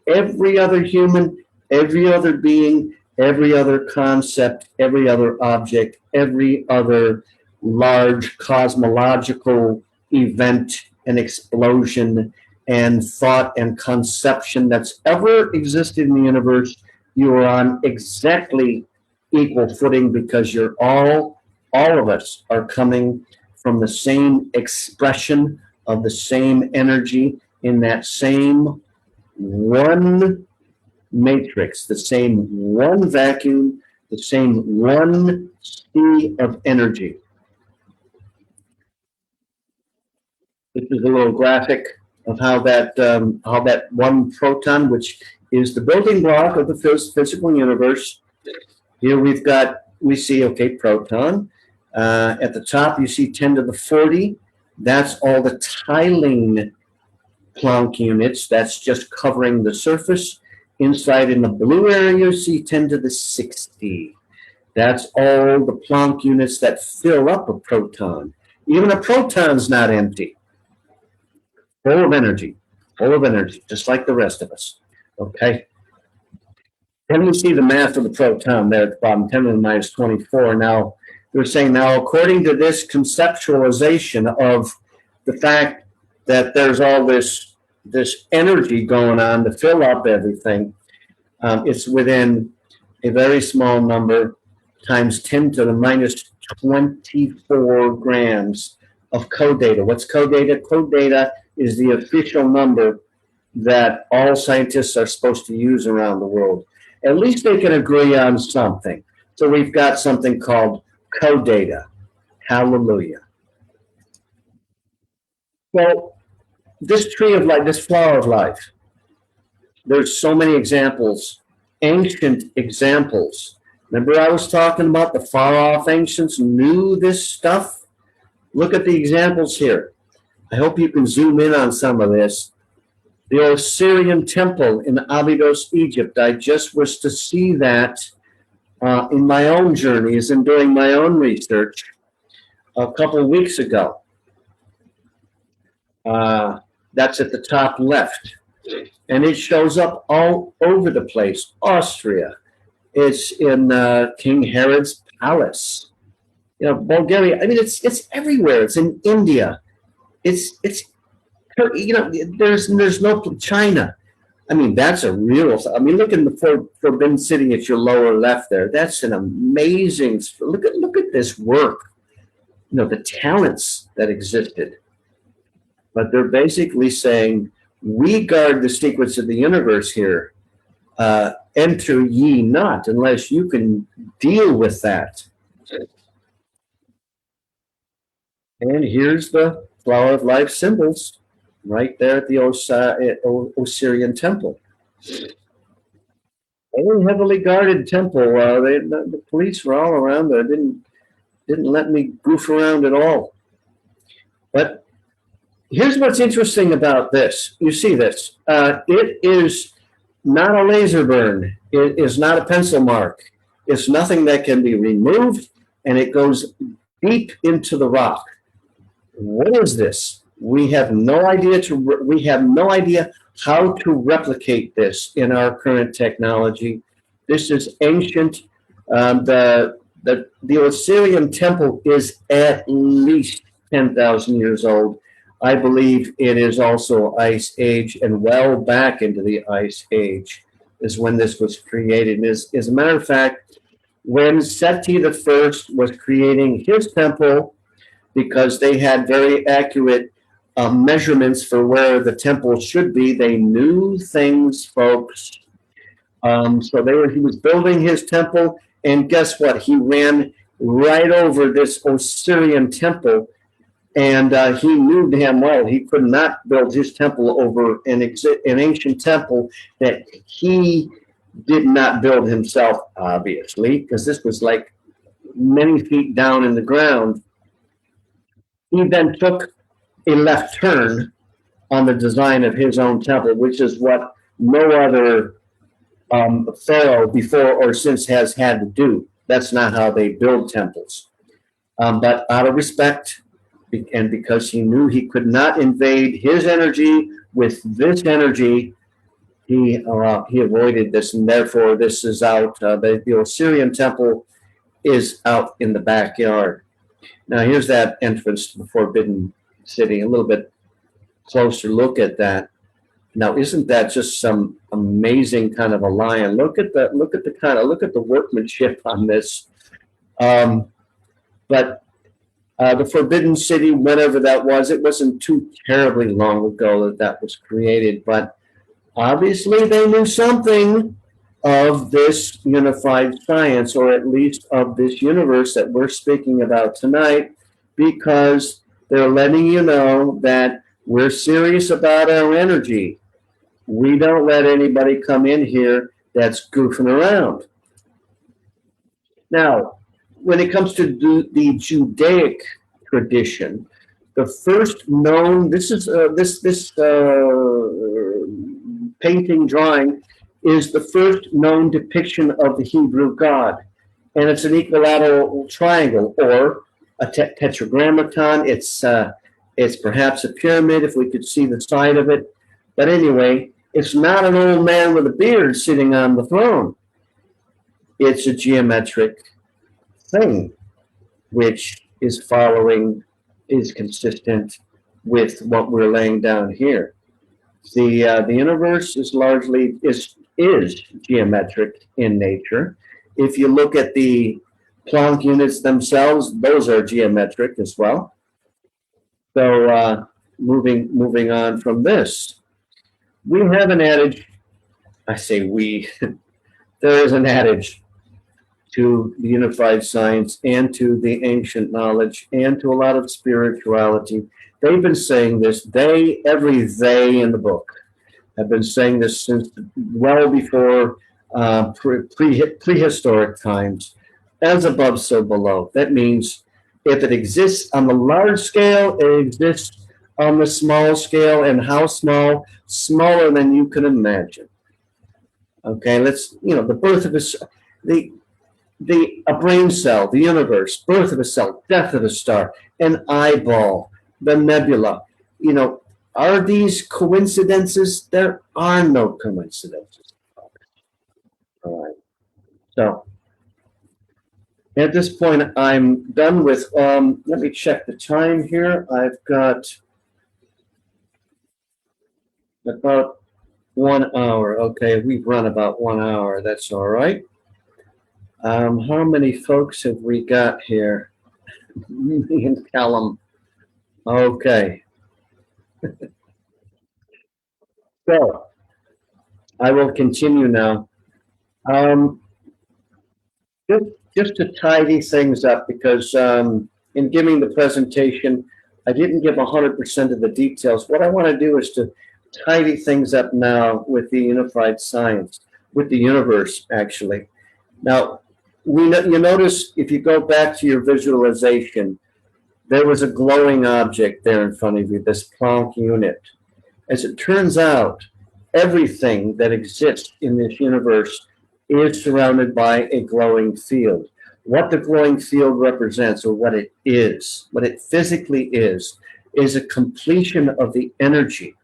every other human, every other being, every other concept, every other object, every other large cosmological event and explosion and thought and conception that's ever existed in the universe. You are on exactly equal footing because you're all of us are coming from the same expression of the same energy in that same one matrix, the same one vacuum, the same one sea of energy. This is a little graphic of how that one proton, which is the building block of the physical universe. Here we see, okay, proton. At the top, you see 10 to the 40. That's all the tiling Planck units. That's just covering the surface. Inside in the blue area, you see 10 to the 60. That's all the Planck units that fill up a proton. Even a proton's not empty. Full of energy, just like the rest of us. Okay. Then we see the mass of the proton there at the bottom, 10 to the minus 24. Now, they're saying now, according to this conceptualization of the fact that there's all this energy going on to fill up everything, it's within a very small number times 10 to the minus 24 grams of code data. What's code data? Code data is the official number that all scientists are supposed to use around the world. At least they can agree on something. So we've got something called code data. Hallelujah. Well, this tree of life, this flower of life, there's so many examples, ancient examples. Remember I was talking about the far-off ancients knew this stuff? Look at the examples here. I hope you can zoom in on some of this. The Osirian temple in Abydos, Egypt. I just was to see that in my own journeys and doing my own research a couple of weeks ago. That's at the top left. And it shows up all over the place. Austria. It's in King Herod's palace. You know, Bulgaria. I mean, it's everywhere. It's in India. It's you know, there's no China. I mean, that's a real. I mean, look in the Forbidden City at your lower left there. That's an amazing. Look at this work. You know, the talents that existed. But they're basically saying, we guard the secrets of the universe here. Enter ye not unless you can deal with that. And here's the flower of life symbols right there at the Osirian temple. Very heavily guarded temple. The police were all around there. Didn't let me goof around at all. But here's what's interesting about this. You see this. It is not a laser burn. It is not a pencil mark. It's nothing that can be removed, and it goes deep into the rock. What is this? We have no idea how to replicate this in our current technology. This is ancient. The Osirian temple is at least 10,000 years old. I believe it is also Ice Age, and well back into the Ice Age is when this was created. And as a matter of fact, when Seti I was creating his temple, because they had very accurate measurements for where the temple should be, they knew things, folks. So he was building his temple, and guess what? He ran right over this Osirian temple. And he knew damn well he could not build his temple over an ancient temple that he did not build himself, obviously, because this was like many feet down in the ground, he then took a left turn on the design of his own temple, which is what no other pharaoh before or since has had to do. That's not how they build temples. But out of respect, and because he knew he could not invade his energy with this energy, he avoided this, and therefore this is out. The Osirian temple is out in the backyard. Now here's that entrance to the Forbidden City. A little bit closer look at that. Now, isn't that just some amazing kind of a lion? Look at the workmanship on this. But the Forbidden City, whenever that was, it wasn't too terribly long ago that that was created. But obviously, they knew something of this unified science, or at least of this universe that we're speaking about tonight, because they're letting you know that we're serious about our energy. We don't let anybody come in here that's goofing around. Now, when it comes to the Judaic tradition, the first known, this painting drawing is the first known depiction of the Hebrew God. And it's an equilateral triangle, or a tetragrammaton. It's perhaps a pyramid if we could see the side of it. But anyway, it's not an old man with a beard sitting on the throne. It's a geometric thing, which is consistent with what we're laying down here. The universe is largely is geometric in nature. If you look at the Planck units themselves, those are geometric as well. So moving on from this, we have an adage. I say we. There is an adage to the unified science and to the ancient knowledge and to a lot of spirituality. They've been saying this, every they in the book have been saying this since well before prehistoric times. As above, so below. That means if it exists on the large scale, it exists on the small scale, and how small? Smaller than you can imagine. Okay, the birth of a brain cell, the universe, birth of a cell, death of a star, an eyeball, the nebula. Are these coincidences? There are no coincidences. All right. So at this point, I'm done with, let me check the time here. I've got about 1 hour. Okay, we've run about 1 hour. That's all right. How many folks have we got here? Me and Callum. Okay. So I will continue now. Just to tidy things up, because in giving the presentation, I didn't give 100% of the details. What I want to do is to tidy things up now with the unified science, with the universe, actually. Now, you notice if you go back to your visualization, there was a glowing object there in front of you, this Planck unit. As it turns out, everything that exists in this universe is surrounded by a glowing field. What the glowing field represents, or what it physically is a completion of the energy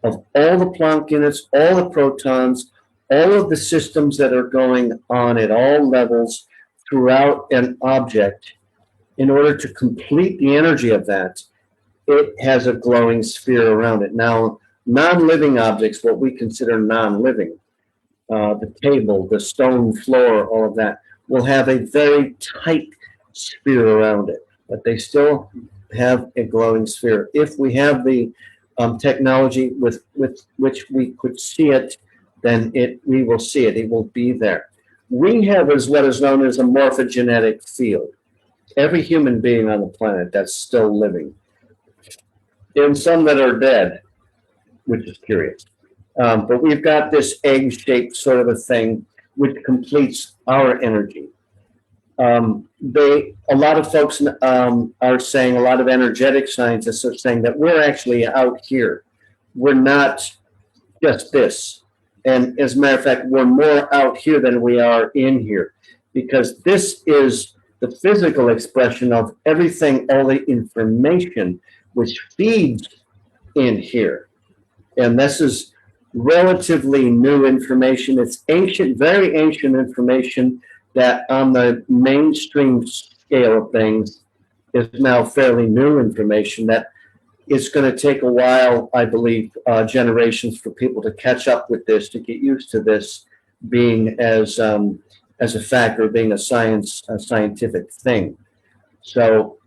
of all the Planck units, all the protons, all of the systems that are going on at all levels throughout an object. In order to complete the energy of that, it has a glowing sphere around it. Now, non-living objects, what we consider non-living, the table, the stone floor, all of that, will have a very tight sphere around it, but they still have a glowing sphere. If we have the technology with which we could see it, then we will see it. It will be there. We have what is known as a morphogenetic field. Every human being on the planet that's still living, and some that are dead, which is curious. But we've got this egg-shaped sort of a thing which completes our energy. A lot of folks are saying, a lot of energetic scientists are saying that we're actually out here. We're not just this. And as a matter of fact, we're more out here than we are in here, because this is the physical expression of everything, all the information which feeds in here. And this is relatively new information. It's ancient, very ancient information that on the mainstream scale of things is now fairly new information that it's going to take a while, I believe, generations for people to catch up with this, to get used to this being as a factor, being a scientific thing. So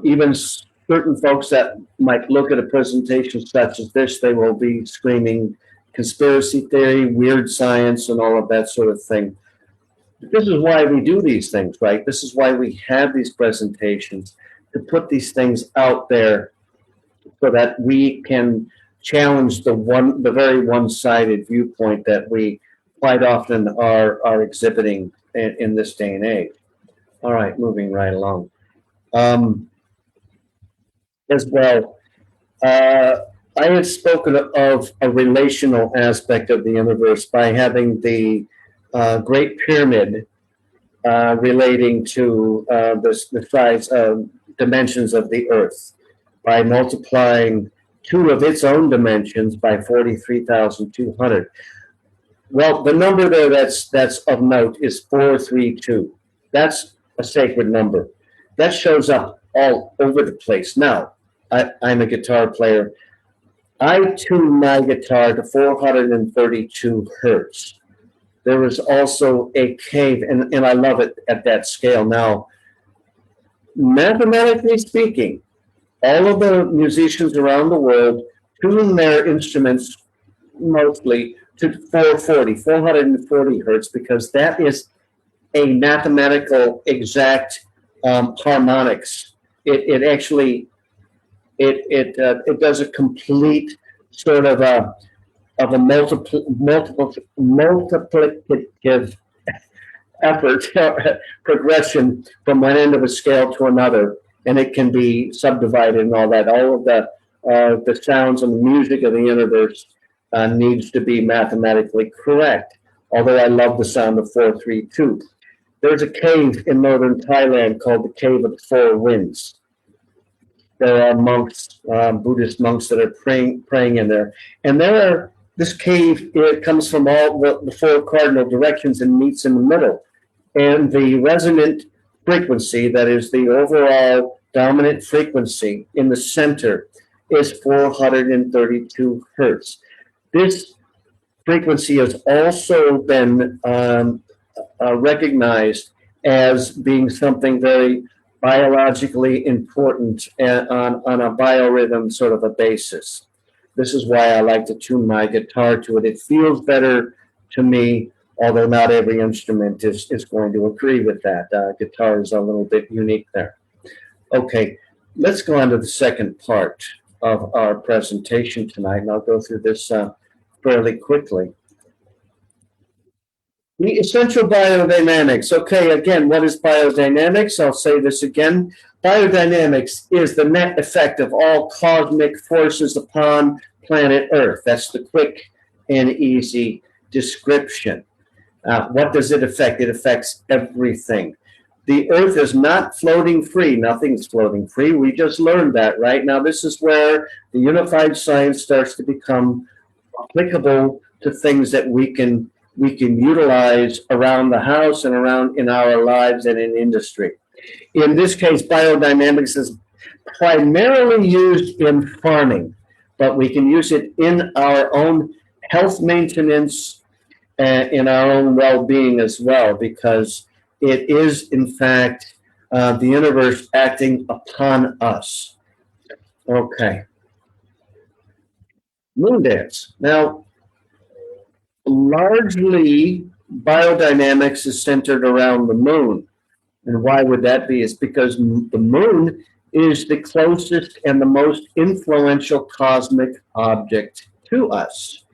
even certain folks that might look at a presentation such as this, they will be screaming conspiracy theory, weird science, and all of that sort of thing. This is why we do these things, right? This is why we have these presentations, to put these things out there so that we can challenge the very one-sided viewpoint that we quite often are exhibiting in this day and age. All right, moving right along. As well, I had spoken of a relational aspect of the universe by having the Great Pyramid relating to the size dimensions of the Earth, by multiplying two of its own dimensions by 43,200. Well, the number there that's of note is 432. That's a sacred number. That shows up all over the place. Now, I'm a guitar player. I tune my guitar to 432 hertz. There is also a cave, and I love it at that scale. Now, mathematically speaking, all of the musicians around the world tune their instruments mostly to 440 hertz, because that is a mathematical exact harmonics. It actually it does a complete sort of a multiplicative effort progression from one end of a scale to another, and it can be subdivided and all that. All of the sounds and the music of the universe needs to be mathematically correct. Although I love the sound of 432. There's a cave in northern Thailand called the Cave of the Four Winds. There are monks, Buddhist monks, that are praying in there, and this cave, it comes from all the four cardinal directions and meets in the middle. And the resonant frequency, that is the overall dominant frequency in the center, is 432 hertz. This frequency has also been recognized as being something very biologically important on a biorhythm sort of a basis. This is why I like to tune my guitar to it. It feels better to me, although not every instrument is going to agree with that. Guitar is a little bit unique there. Okay, let's go on to the second part of our presentation tonight, and I'll go through this fairly quickly. The essential biodynamics. Okay, again, what is biodynamics? I'll say this again. Biodynamics is the net effect of all cosmic forces upon planet Earth. That's the quick and easy description. What does it affect? It affects everything. The Earth is not floating free. Nothing's floating free. We just learned that, right? Now, this is where the unified science starts to become applicable to things that we can utilize around the house and around in our lives and in industry. In this case, biodynamics is primarily used in farming, but we can use it in our own health maintenance and in our own well-being as well, because it is, in fact, the universe acting upon us. Okay. Moon dance. Now, largely, biodynamics is centered around the moon. And why would that be? It's because the moon is the closest and the most influential cosmic object to us.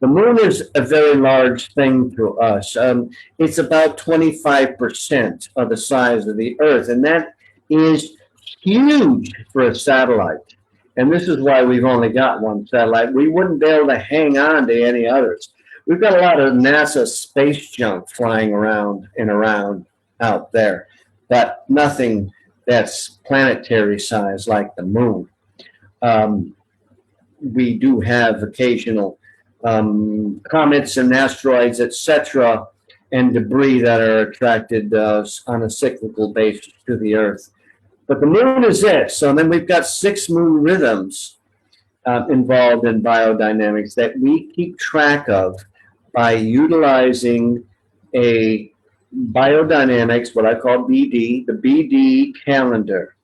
The moon is a very large thing to us. It's about 25% of the size of the Earth, and that is huge for a satellite. And this is why we've only got one satellite. We wouldn't be able to hang on to any others. We've got a lot of NASA space junk flying around and around out there, but nothing that's planetary size like the moon. We do have occasional comets and asteroids, etc., and debris that are attracted on a cyclical basis to the Earth. But the moon is it. So then we've got 6 moon rhythms involved in biodynamics that we keep track of by utilizing a biodynamics, what I call BD, the BD calendar.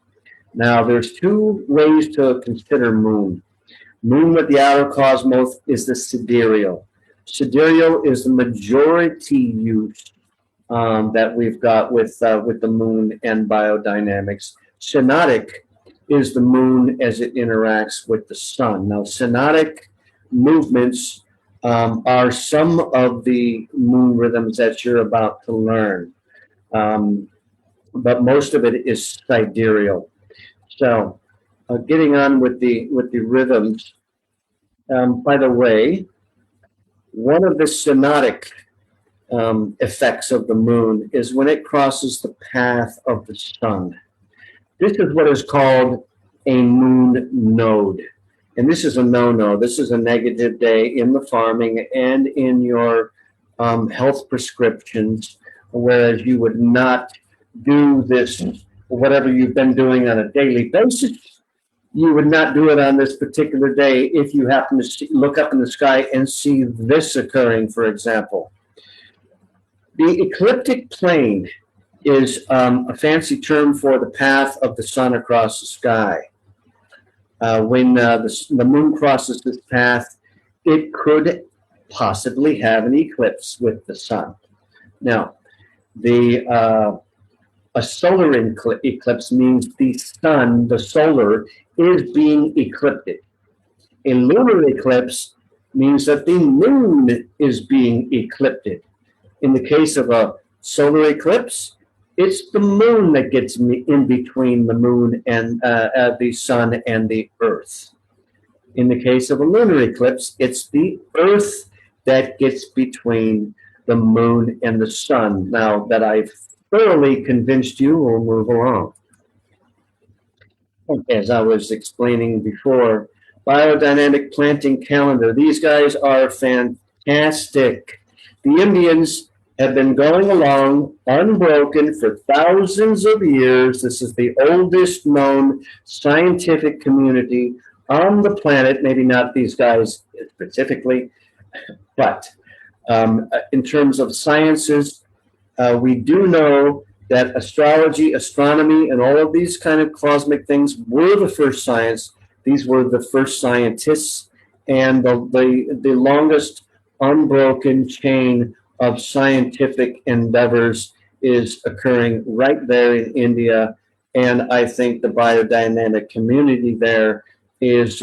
Now, there's 2 ways to consider moon. Moon with the outer cosmos is the sidereal. Sidereal is the majority use that we've got with the moon and biodynamics. Synodic is the moon as it interacts with the sun. Now, synodic movements are some of the moon rhythms that you're about to learn, but most of it is sidereal. So, getting on with the rhythms. By the way, one of the synodic effects of the moon is when it crosses the path of the sun. This is what is called a moon node. And this is a no-no. This is a negative day in the farming and in your health prescriptions, whereas you would not do this, whatever you've been doing on a daily basis. You would not do it on this particular day if you happen to look up in the sky and see this occurring, for example. The ecliptic plane is a fancy term for the path of the sun across the sky. When the moon crosses this path, it could possibly have an eclipse with the sun. Now, a solar eclipse means the sun, the solar, is being eclipsed. A lunar eclipse means that the moon is being eclipsed. In the case of a solar eclipse, it's the moon that gets in between the moon and the sun and the Earth. In the case of a lunar eclipse, it's the Earth that gets between the moon and the sun. Now that I've thoroughly convinced you, we'll move along. As I was explaining before, biodynamic planting calendar. These guys are fantastic. The Indians have been going along unbroken for thousands of years. This is the oldest known scientific community on the planet. Maybe not these guys specifically, but in terms of sciences, we do know that astrology, astronomy, and all of these kind of cosmic things were the first science. These were the first scientists, and the longest unbroken chain of scientific endeavors is occurring right there in India. And I think the biodynamic community there is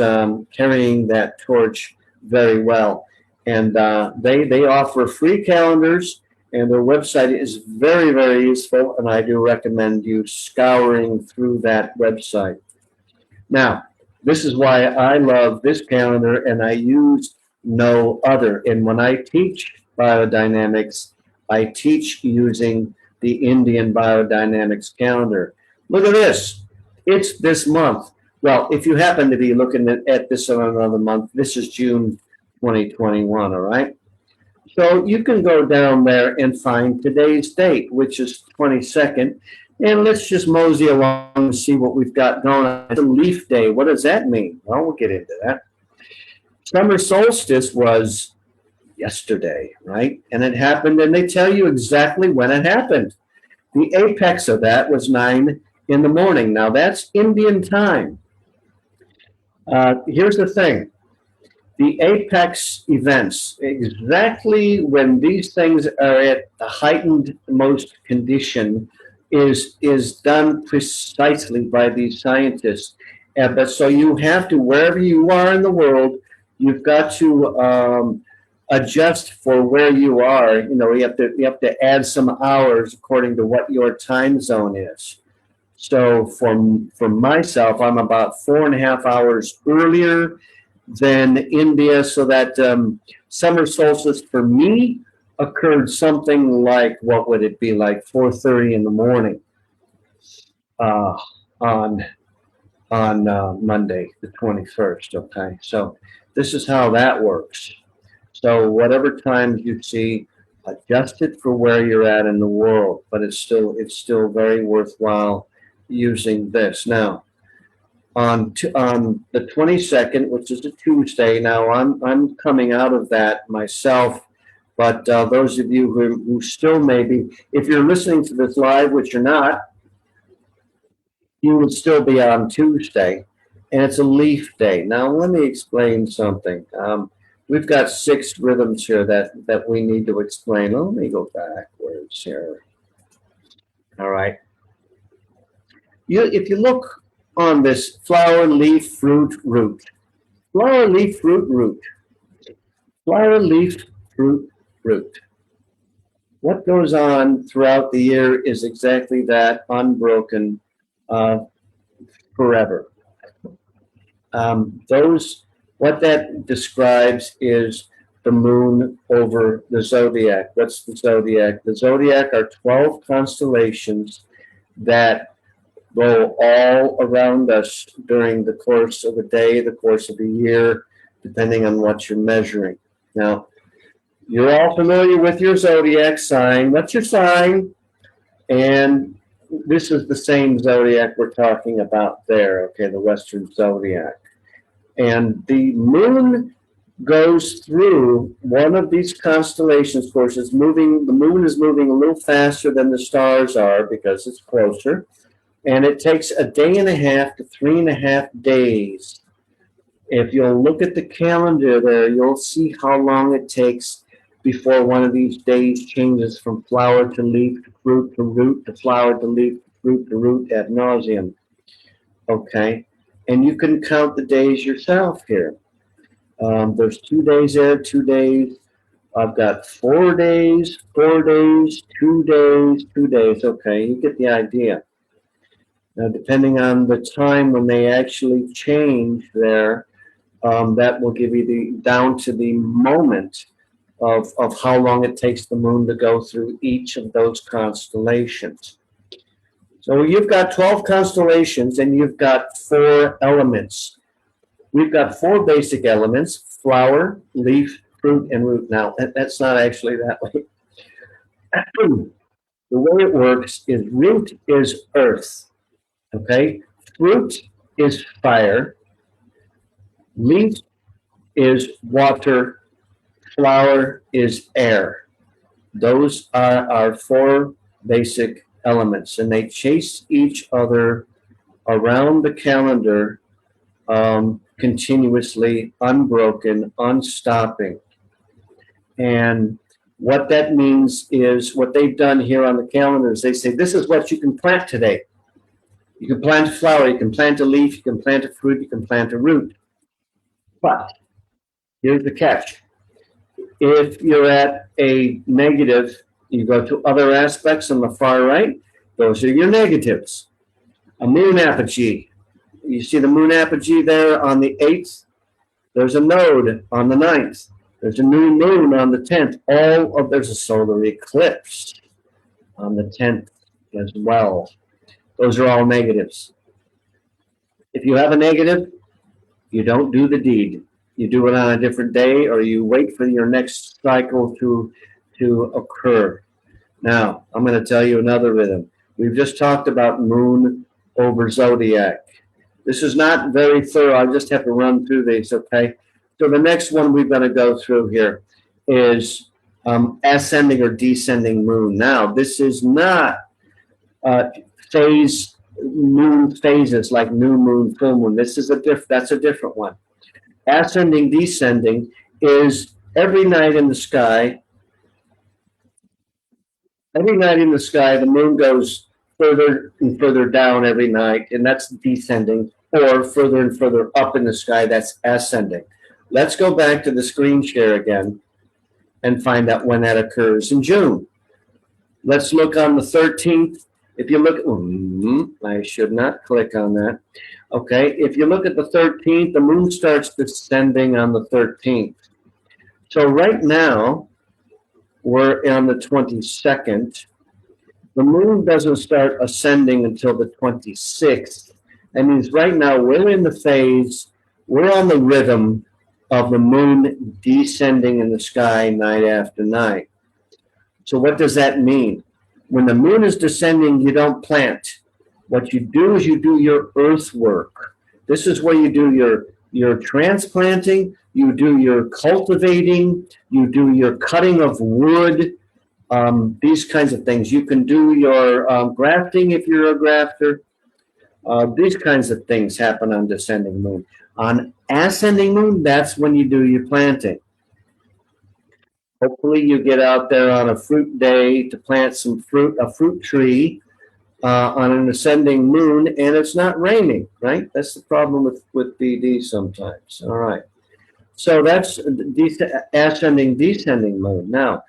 carrying that torch very well. And they offer free calendars, and their website is very, very useful, and I do recommend you scouring through that website. Now, this is why I love this calendar, and I use no other. And when I teach biodynamics, I teach using the Indian biodynamics calendar. Look at this. It's this month. Well, if you happen to be looking at this on another month, this is June 2021, all right? So you can go down there and find today's date, which is 22nd. And let's just mosey along and see what we've got going on. It's a leaf day. What does that mean? Well, we'll get into that. Summer solstice was yesterday, right? And it happened, and they tell you exactly when it happened. The apex of that was 9 in the morning. Now, that's Indian time. Here's the thing. The apex events, exactly when these things are at the heightened most condition, is done precisely by these scientists. But so you have to, wherever you are in the world, you've got to adjust for where you are. You know, you have to add some hours according to what your time zone is. So for myself, I'm about 4.5 hours earlier than India, so that summer solstice for me occurred something like, what would it be, like 4:30 in the morning uh, on Monday, the 21st. Okay, so this is how that works. So whatever times you see, adjust it for where you're at in the world, but it's still very worthwhile using this. Now, on the 22nd, which is a Tuesday, now I'm coming out of that myself, but those of you who still may be, if you're listening to this live, which you're not, you would still be on Tuesday, and it's a leaf day. Now, let me explain something. We've got 6 rhythms here that we need to explain. Let me go backwards here. All right. If you look on this flower, leaf, fruit, root. Flower, leaf, fruit, root. Flower, leaf, fruit, root. What goes on throughout the year is exactly that, unbroken, forever. What that describes is the moon over the zodiac. What's the zodiac? The zodiac are 12 constellations that go all around us during the course of a day, the course of a year, depending on what you're measuring. Now, you're all familiar with your zodiac sign. What's your sign? And this is the same zodiac we're talking about there, okay, the Western zodiac. And the moon goes through one of these constellations. Of course, the moon is moving a little faster than the stars are because it's closer. And it takes 1.5 to 3.5 days. If you'll look at the calendar there, you'll see how long it takes before one of these days changes from flower to leaf to fruit to root to flower to leaf to fruit to root ad nauseum. Okay? And you can count the days yourself here. There's 2 days there, 2 days. I've got 4 days, 4 days, 2 days, 2 days. Okay, you get the idea. Now, depending on the time when they actually change there, that will give you down to the moment of how long it takes the moon to go through each of those constellations. So you've got 12 constellations and you've got 4 elements. We've got 4 basic elements: flower, leaf, fruit, and root. Now, that's not actually that way. The way it works is root is earth, okay? Fruit is fire. Leaf is water. Flower is air. Those are our 4 basic elements, and they chase each other around the calendar continuously, unbroken, unstopping. And what that means is, what they've done here on the calendar is they say, this is what you can plant today. You can plant a flower, you can plant a leaf, you can plant a fruit, you can plant a root. But here's the catch. If you're at a negative, you go to other aspects on the far right. Those are your negatives. A moon apogee. You see the moon apogee there on the 8th. There's a node on the 9th. There's a new moon on the 10th. There's a solar eclipse on the 10th as well. Those are all negatives. If you have a negative, you don't do the deed. You do it on a different day, or you wait for your next cycle to occur. Now, I'm going to tell you another rhythm. We've just talked about moon over zodiac. This is not very thorough. I just have to run through these, okay? So the next one we're going to go through here is ascending or descending moon. Now, this is not moon phases like new moon, full moon. That's a different one. Ascending, descending is every night in the sky. Every night in the sky, the moon goes further and further down every night, and that's descending, or further and further up in the sky, that's ascending. Let's go back to the screen share again. and find out when that occurs in June. Let's look on the 13th. If you look, I should not click on that. Okay, if you look at the 13th, the moon starts descending on the 13th. So right now, we're on the 22nd. The moon doesn't start ascending until the 26th. That means right now we're in the phase, we're on the rhythm of the moon descending in the sky night after night. So what does that mean? When the moon is descending, you don't plant. What you do is you do your earth work. This is where you do your transplanting, you do your cultivating, you do your cutting of wood, these kinds of things. You can do your grafting if you're a grafter. These kinds of things happen on descending moon. On ascending moon, that's when you do your planting. Hopefully you get out there on a fruit day to plant some fruit, a fruit tree on an ascending moon, and it's not raining, right? That's the problem with BD sometimes. All right. So that's ascending, descending moon. Now,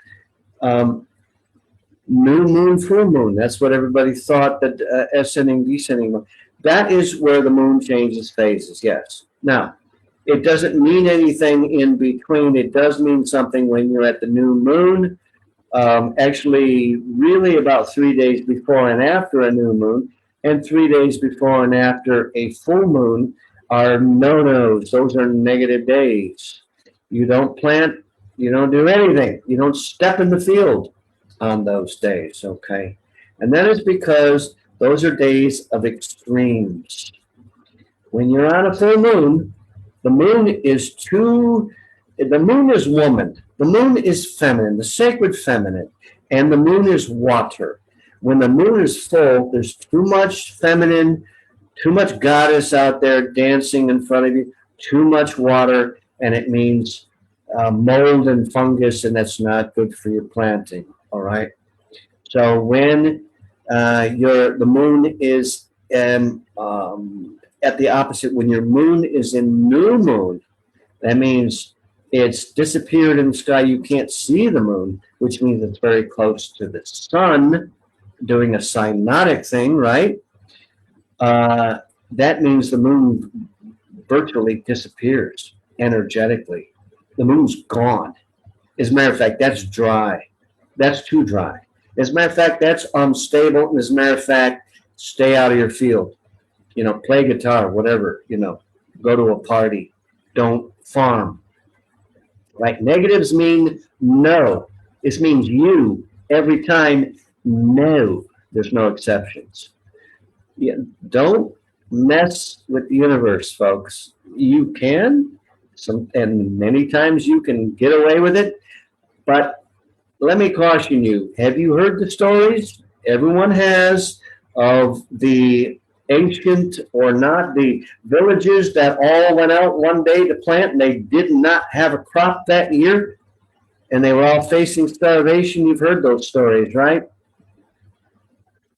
new moon, full moon. That's what everybody thought that ascending, descending moon. That is where the moon changes phases, yes. Now, it doesn't mean anything in between. It does mean something when you're at the new moon. Actually, really about 3 days before and after a new moon, and 3 days before and after a full moon are no-nos. Those are negative days. You don't plant, you don't do anything. You don't step in the field on those days, okay? And that is because those are days of extremes. When you're on a full moon, the moon is woman. The moon is feminine, the sacred feminine, and the moon is water. When the moon is full, there's too much feminine, too much goddess out there dancing in front of you, too much water, and it means mold and fungus, and that's not good for your planting, all right? So when the moon is at the opposite, when your moon is in new moon, that means it's disappeared in the sky. You can't see the moon, which means it's very close to the sun, doing a synodic thing, right? That means the moon virtually disappears energetically. The moon's gone. As a matter of fact, that's dry. That's too dry. As a matter of fact, that's unstable. And as a matter of fact, stay out of your field. You know, play guitar, whatever, you know, go to a party. Don't farm. Right? Negatives mean no. This means you every time. No. There's no exceptions. Yeah, don't mess with the universe, folks. You can, and many times you can get away with it, but let me caution you. Have you heard the stories? Everyone has, of the ancient or not, the villages that all went out one day to plant and they did not have a crop that year and they were all facing starvation. You've heard those stories, right?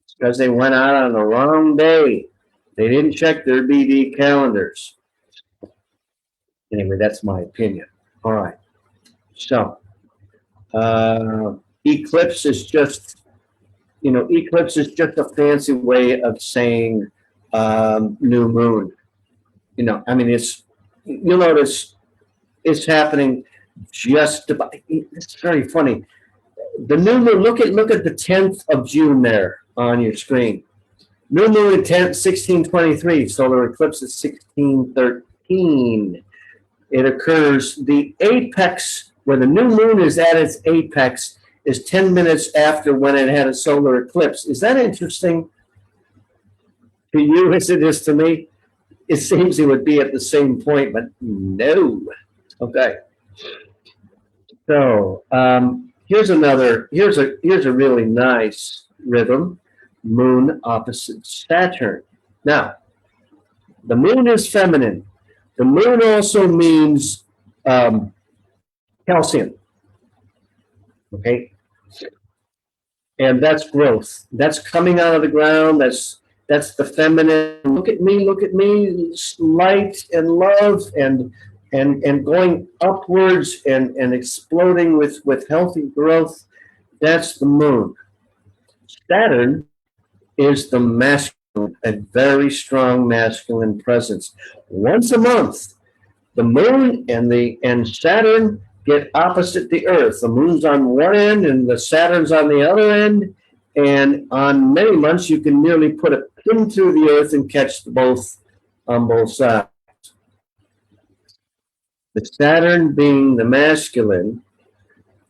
It's because they went out on the wrong day. They didn't check their BD calendars. Anyway, that's my opinion. All right. So, eclipse is just, eclipse is just a fancy way of saying new moon. You'll notice it's happening just about, it's very funny. The new moon, look at the 10th of June there on your screen. New moon at 1623, solar eclipse at 1613. It occurs, the apex, where the new moon is at its apex, is 10 minutes after when it had a solar eclipse. Is that interesting to you as it is to me? It seems it would be at the same point, but no. Okay. So here's a really nice rhythm. Moon opposite Saturn. Now, the moon is feminine. The moon also means calcium. Okay, and that's growth. That's coming out of the ground. That's the feminine. Look at me, light and love, and and going upwards and exploding with healthy growth, that's the moon. Saturn is the masculine, a very strong masculine presence. Once a month, the moon and Saturn get opposite the Earth. The moon's on one end and the Saturn's on the other end. And on many months, you can nearly put a pin through the Earth and catch both on both sides. The Saturn being the masculine,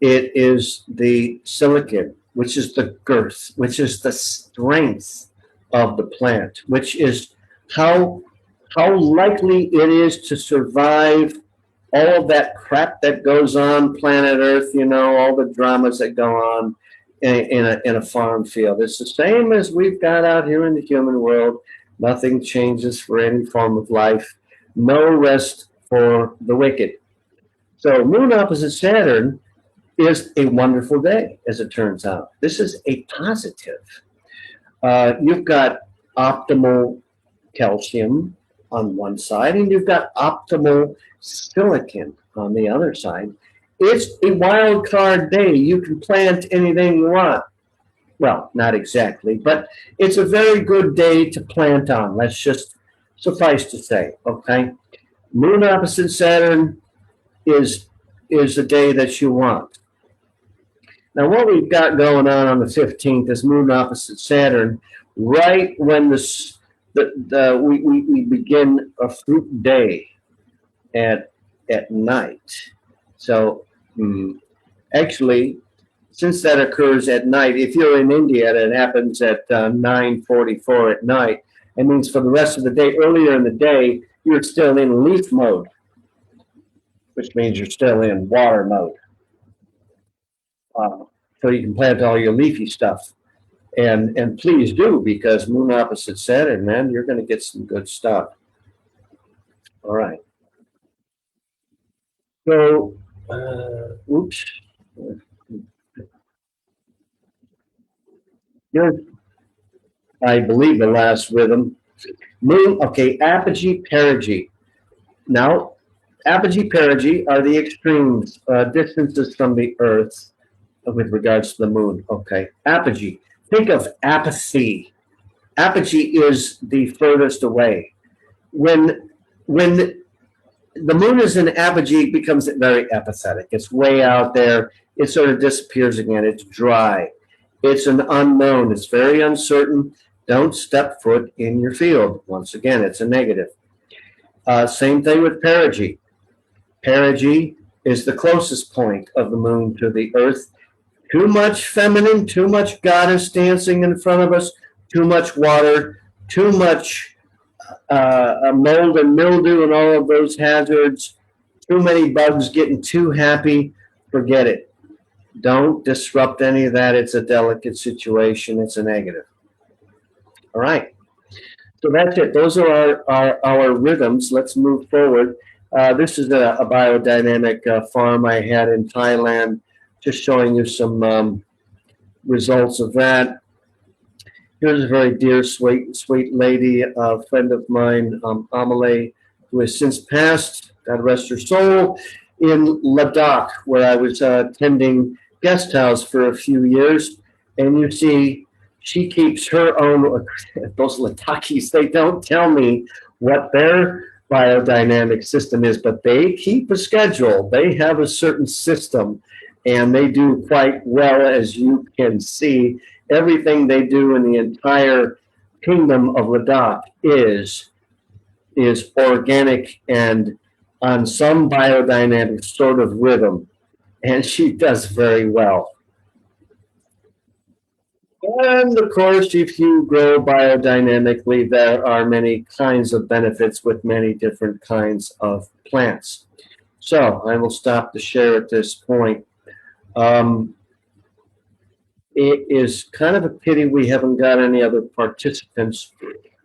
it is the silicon, which is the girth, which is the strength of the plant, which is how likely it is to survive all of that crap that goes on planet Earth, all the dramas that go on in a farm field. It's the same as we've got out here in the human world. Nothing changes for any form of life. No rest for the wicked. So moon opposite Saturn is a wonderful day, as it turns out. This is a positive. You've got optimal calcium on one side, and you've got optimal silicon on the other side. It's a wild card day. You can plant anything you want. Well, not exactly, but it's a very good day to plant on. Let's just suffice to say, okay? Moon opposite Saturn is a day that you want. Now, what we've got going on the 15th is moon opposite Saturn, right when we begin a fruit day at night. So actually, since that occurs at night, if you're in India and it happens at 9:44 at night, it means for the rest of the day, earlier in the day, you're still in leaf mode, which means you're still in water mode. So you can plant all your leafy stuff. And please do, because moon opposite Saturn, man, you're going to get some good stuff. All right. So, oops. Here's, I believe, the last rhythm. Moon, okay, apogee, perigee. Now, apogee, perigee are the extremes, distances from the Earth with regards to the moon. Okay, apogee. Think of apathy. Apogee is the furthest away. When the moon is in apogee, it becomes very apathetic. It's way out there. It sort of disappears again. It's dry. It's an unknown. It's very uncertain. Don't step foot in your field. Once again, it's a negative. Same thing with perigee. Perigee is the closest point of the moon to the Earth. Too much feminine, too much goddess dancing in front of us, too much water, too much mold and mildew and all of those hazards, too many bugs getting too happy. Forget it. Don't disrupt any of that. It's a delicate situation. It's a negative. All right. So that's it. Those are our rhythms. Let's move forward. This is a biodynamic farm I had in Thailand, just showing you some results of that. Here's a very dear, sweet lady, a friend of mine, Amelie, who has since passed, God rest her soul, in Ladakh, where I was attending guest house for a few years. And you see, she keeps her own, those Ladakhis, they don't tell me what their biodynamic system is, but they keep a schedule. They have a certain system, and they do quite well, as you can see. Everything they do in the entire kingdom of Ladakh is organic and on some biodynamic sort of rhythm, and she does very well. And of course, if you grow biodynamically, there are many kinds of benefits with many different kinds of plants. So I will stop the share at this point. It is kind of a pity we haven't got any other participants.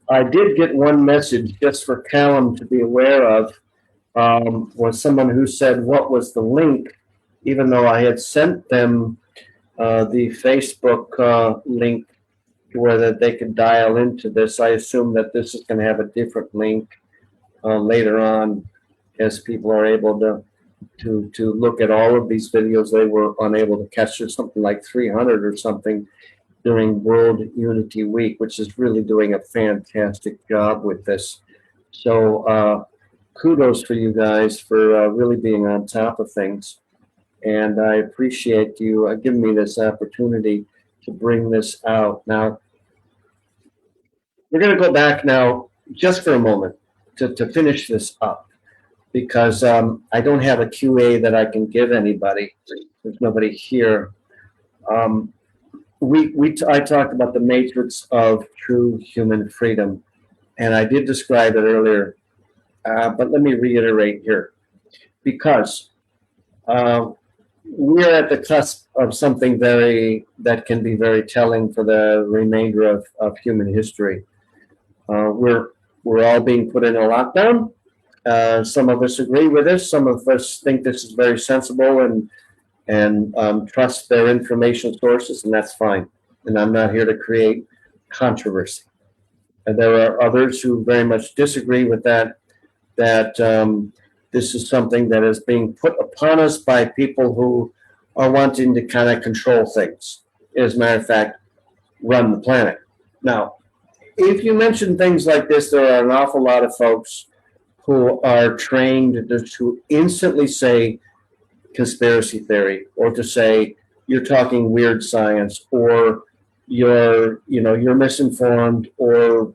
I did get one message just for Callum to be aware of, was someone who said, what was the link? Even though I had sent them the Facebook link where that they could dial into this. I assume that this is going to have a different link later on as people are able to look at all of these videos. They were unable to catch something like 300 or something during World Unity Week, which is really doing a fantastic job with this. So kudos for you guys for really being on top of things. And I appreciate you giving me this opportunity to bring this out. Now, we're going to go back now just for a moment to finish this up, because I don't have a QA that I can give anybody. There's nobody here. I talked about the matrix of true human freedom, and I did describe it earlier, but let me reiterate here, because we're at the cusp of something that can be very telling for the remainder of human history. We're all being put in a lockdown. Some of us agree with this. Some of us think this is very sensible and trust their information sources, and that's fine. And I'm not here to create controversy. And there are others who very much disagree with that this is something that is being put upon us by people who are wanting to kind of control things. As a matter of fact, run the planet. Now, if you mention things like this, there are an awful lot of folks who are trained to instantly say conspiracy theory, or to say you're talking weird science, or you're misinformed, or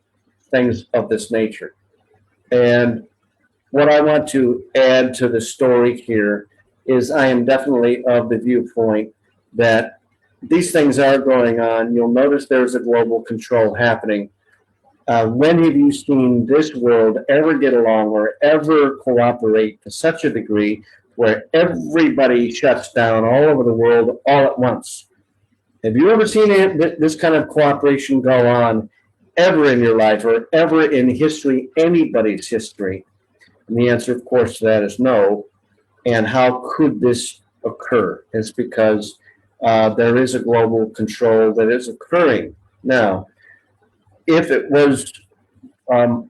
things of this nature. And what I want to add to the story here is I am definitely of the viewpoint that these things are going on. You'll notice there's a global control happening. When have you seen this world ever get along or ever cooperate to such a degree where everybody shuts down all over the world all at once? Have you ever seen this kind of cooperation go on ever in your life, or ever in history, anybody's history? And the answer, of course, to that is no. And how could this occur? It's because there is a global control that is occurring. Now, if it was of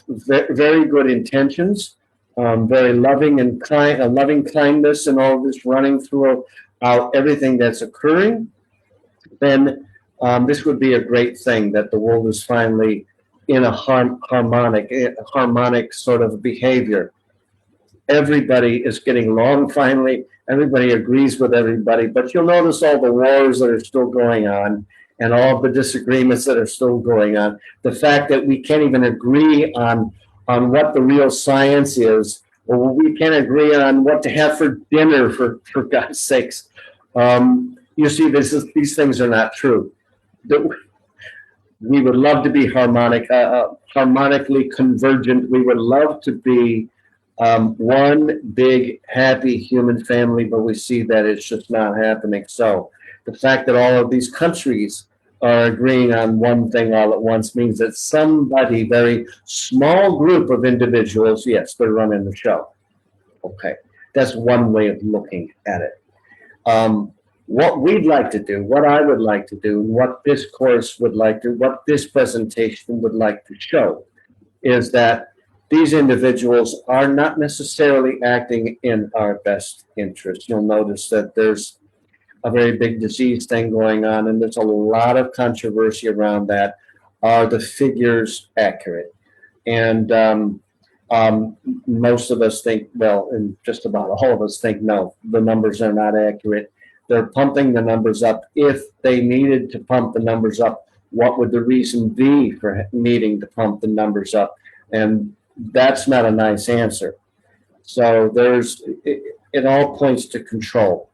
very good intentions, very loving and loving kindness, and all this running throughout everything that's occurring, then this would be a great thing, that the world is finally in a harmonic sort of behavior. Everybody is getting along finally. Everybody agrees with everybody. But you'll notice all the wars that are still going on, and all the disagreements that are still going on. The fact that we can't even agree on what the real science is, or we can't agree on what to have for dinner, for God's sakes. You see, these things are not true. We would love to be harmonically convergent. We would love to be one big, happy human family, but we see that it's just not happening. So the fact that all of these countries are agreeing on one thing all at once means that somebody, very small group of individuals, yes, they're running the show. Okay, that's one way of looking at it. What we'd like to do, what I would like to do, what this course would like to, what this presentation would like to show, is that these individuals are not necessarily acting in our best interest. You'll notice that there's a very big disease thing going on, and there's a lot of controversy around that. Are the figures accurate? And most of us think, well, and just about all of us think, no, the numbers are not accurate. They're pumping the numbers up. If they needed to pump the numbers up, what would the reason be for needing to pump the numbers up? And that's not a nice answer. So it all points to control.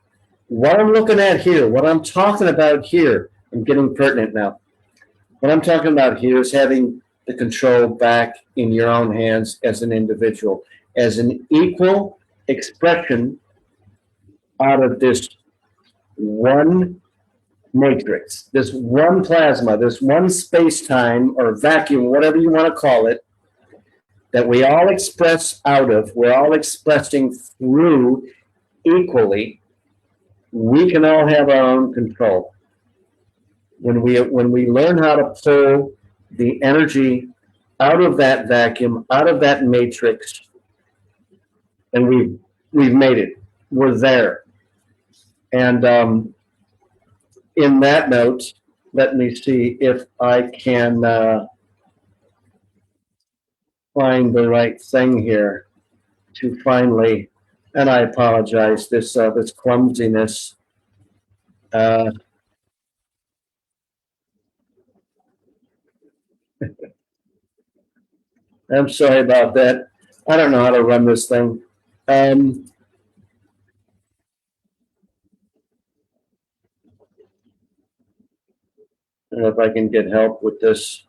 What I'm looking at here, what I'm talking about here, I'm getting pertinent now. What I'm talking about here is having the control back in your own hands as an individual, as an equal expression out of this one matrix, this one plasma, this one space-time or vacuum, whatever you want to call it, that we all express out of, we're all expressing through equally. We can all have our own control. When we learn how to pull the energy out of that vacuum, out of that matrix, and we've made it. We're there. And in that note, let me see if I can find the right thing here to finally. And I apologize, this clumsiness. Uh, I'm sorry about that. I don't know how to run this thing. Um, I don't know if I can get help with this.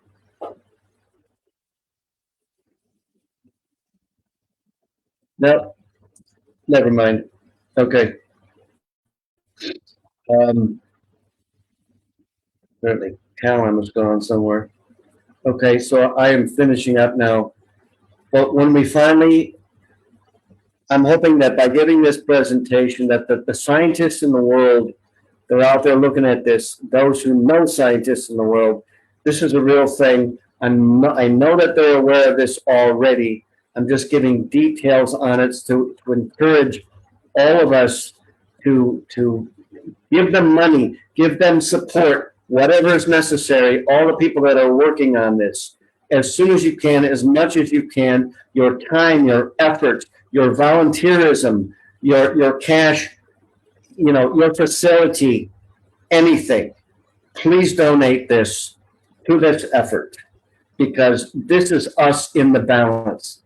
No, never mind. Okay. Um, Apparently, Callan was gone somewhere. Okay, so I am finishing up now. But when we finally, I'm hoping that by giving this presentation, that the scientists in the world, they're out there looking at this, those who know scientists in the world, this is a real thing. I know that they're aware of this already. I'm just giving details on it to encourage all of us to give them money, give them support, whatever is necessary, all the people that are working on this, as soon as you can, as much as you can, your time, your effort, your volunteerism, your cash, your facility, anything. Please donate this to this effort, because this is us in the balance.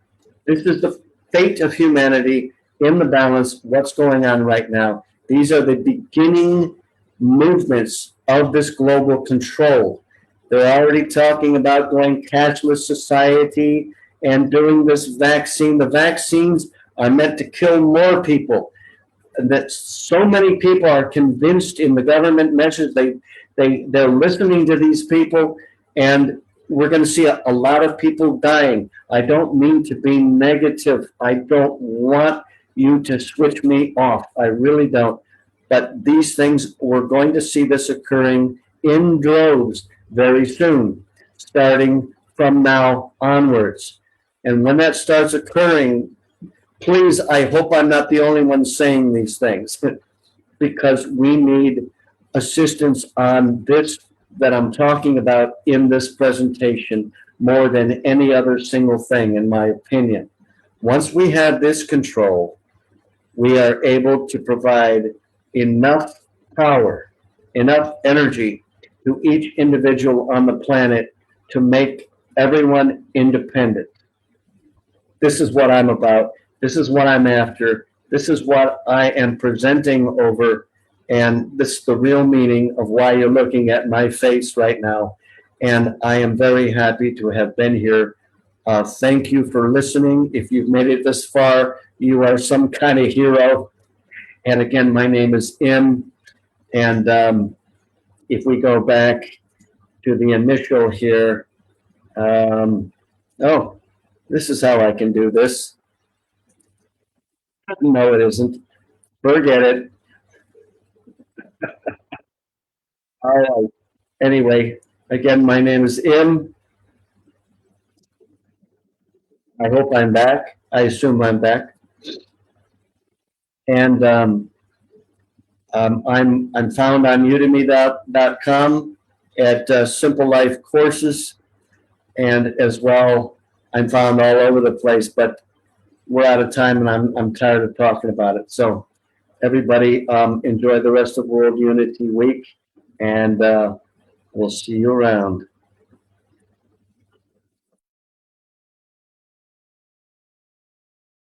This is the fate of humanity in the balance, what's going on right now. These are the beginning movements of this global control. They're already talking about going cashless society and doing this vaccine. The vaccines are meant to kill more people. That so many people are convinced in the government measures, they're listening to these people, and we're going to see a lot of people dying. I don't mean to be negative. I don't want you to switch me off. I really don't. But these things, we're going to see this occurring in droves very soon, starting from now onwards. And when that starts occurring, please, I hope I'm not the only one saying these things, because we need assistance on this that I'm talking about in this presentation more than any other single thing, in my opinion. Once we have this control, we are able to provide enough power, enough energy to each individual on the planet to make everyone independent. This is what I'm about. This is what I'm after. This is what I am presenting over. And this is the real meaning of why you're looking at my face right now. And I am very happy to have been here. Thank you for listening. If you've made it this far, you are some kind of hero. And again, my name is Im. And if we go back to the initial here, oh, this is how I can do this. No, it isn't. Forget it. All right. Anyway, again, my name is Im. I hope I'm back. I assume I'm back. And I'm found on udemy.com at Simple Life Courses, and as well, I'm found all over the place. But we're out of time, and I'm tired of talking about it. So, everybody, enjoy the rest of World Unity Week, and we'll see you around.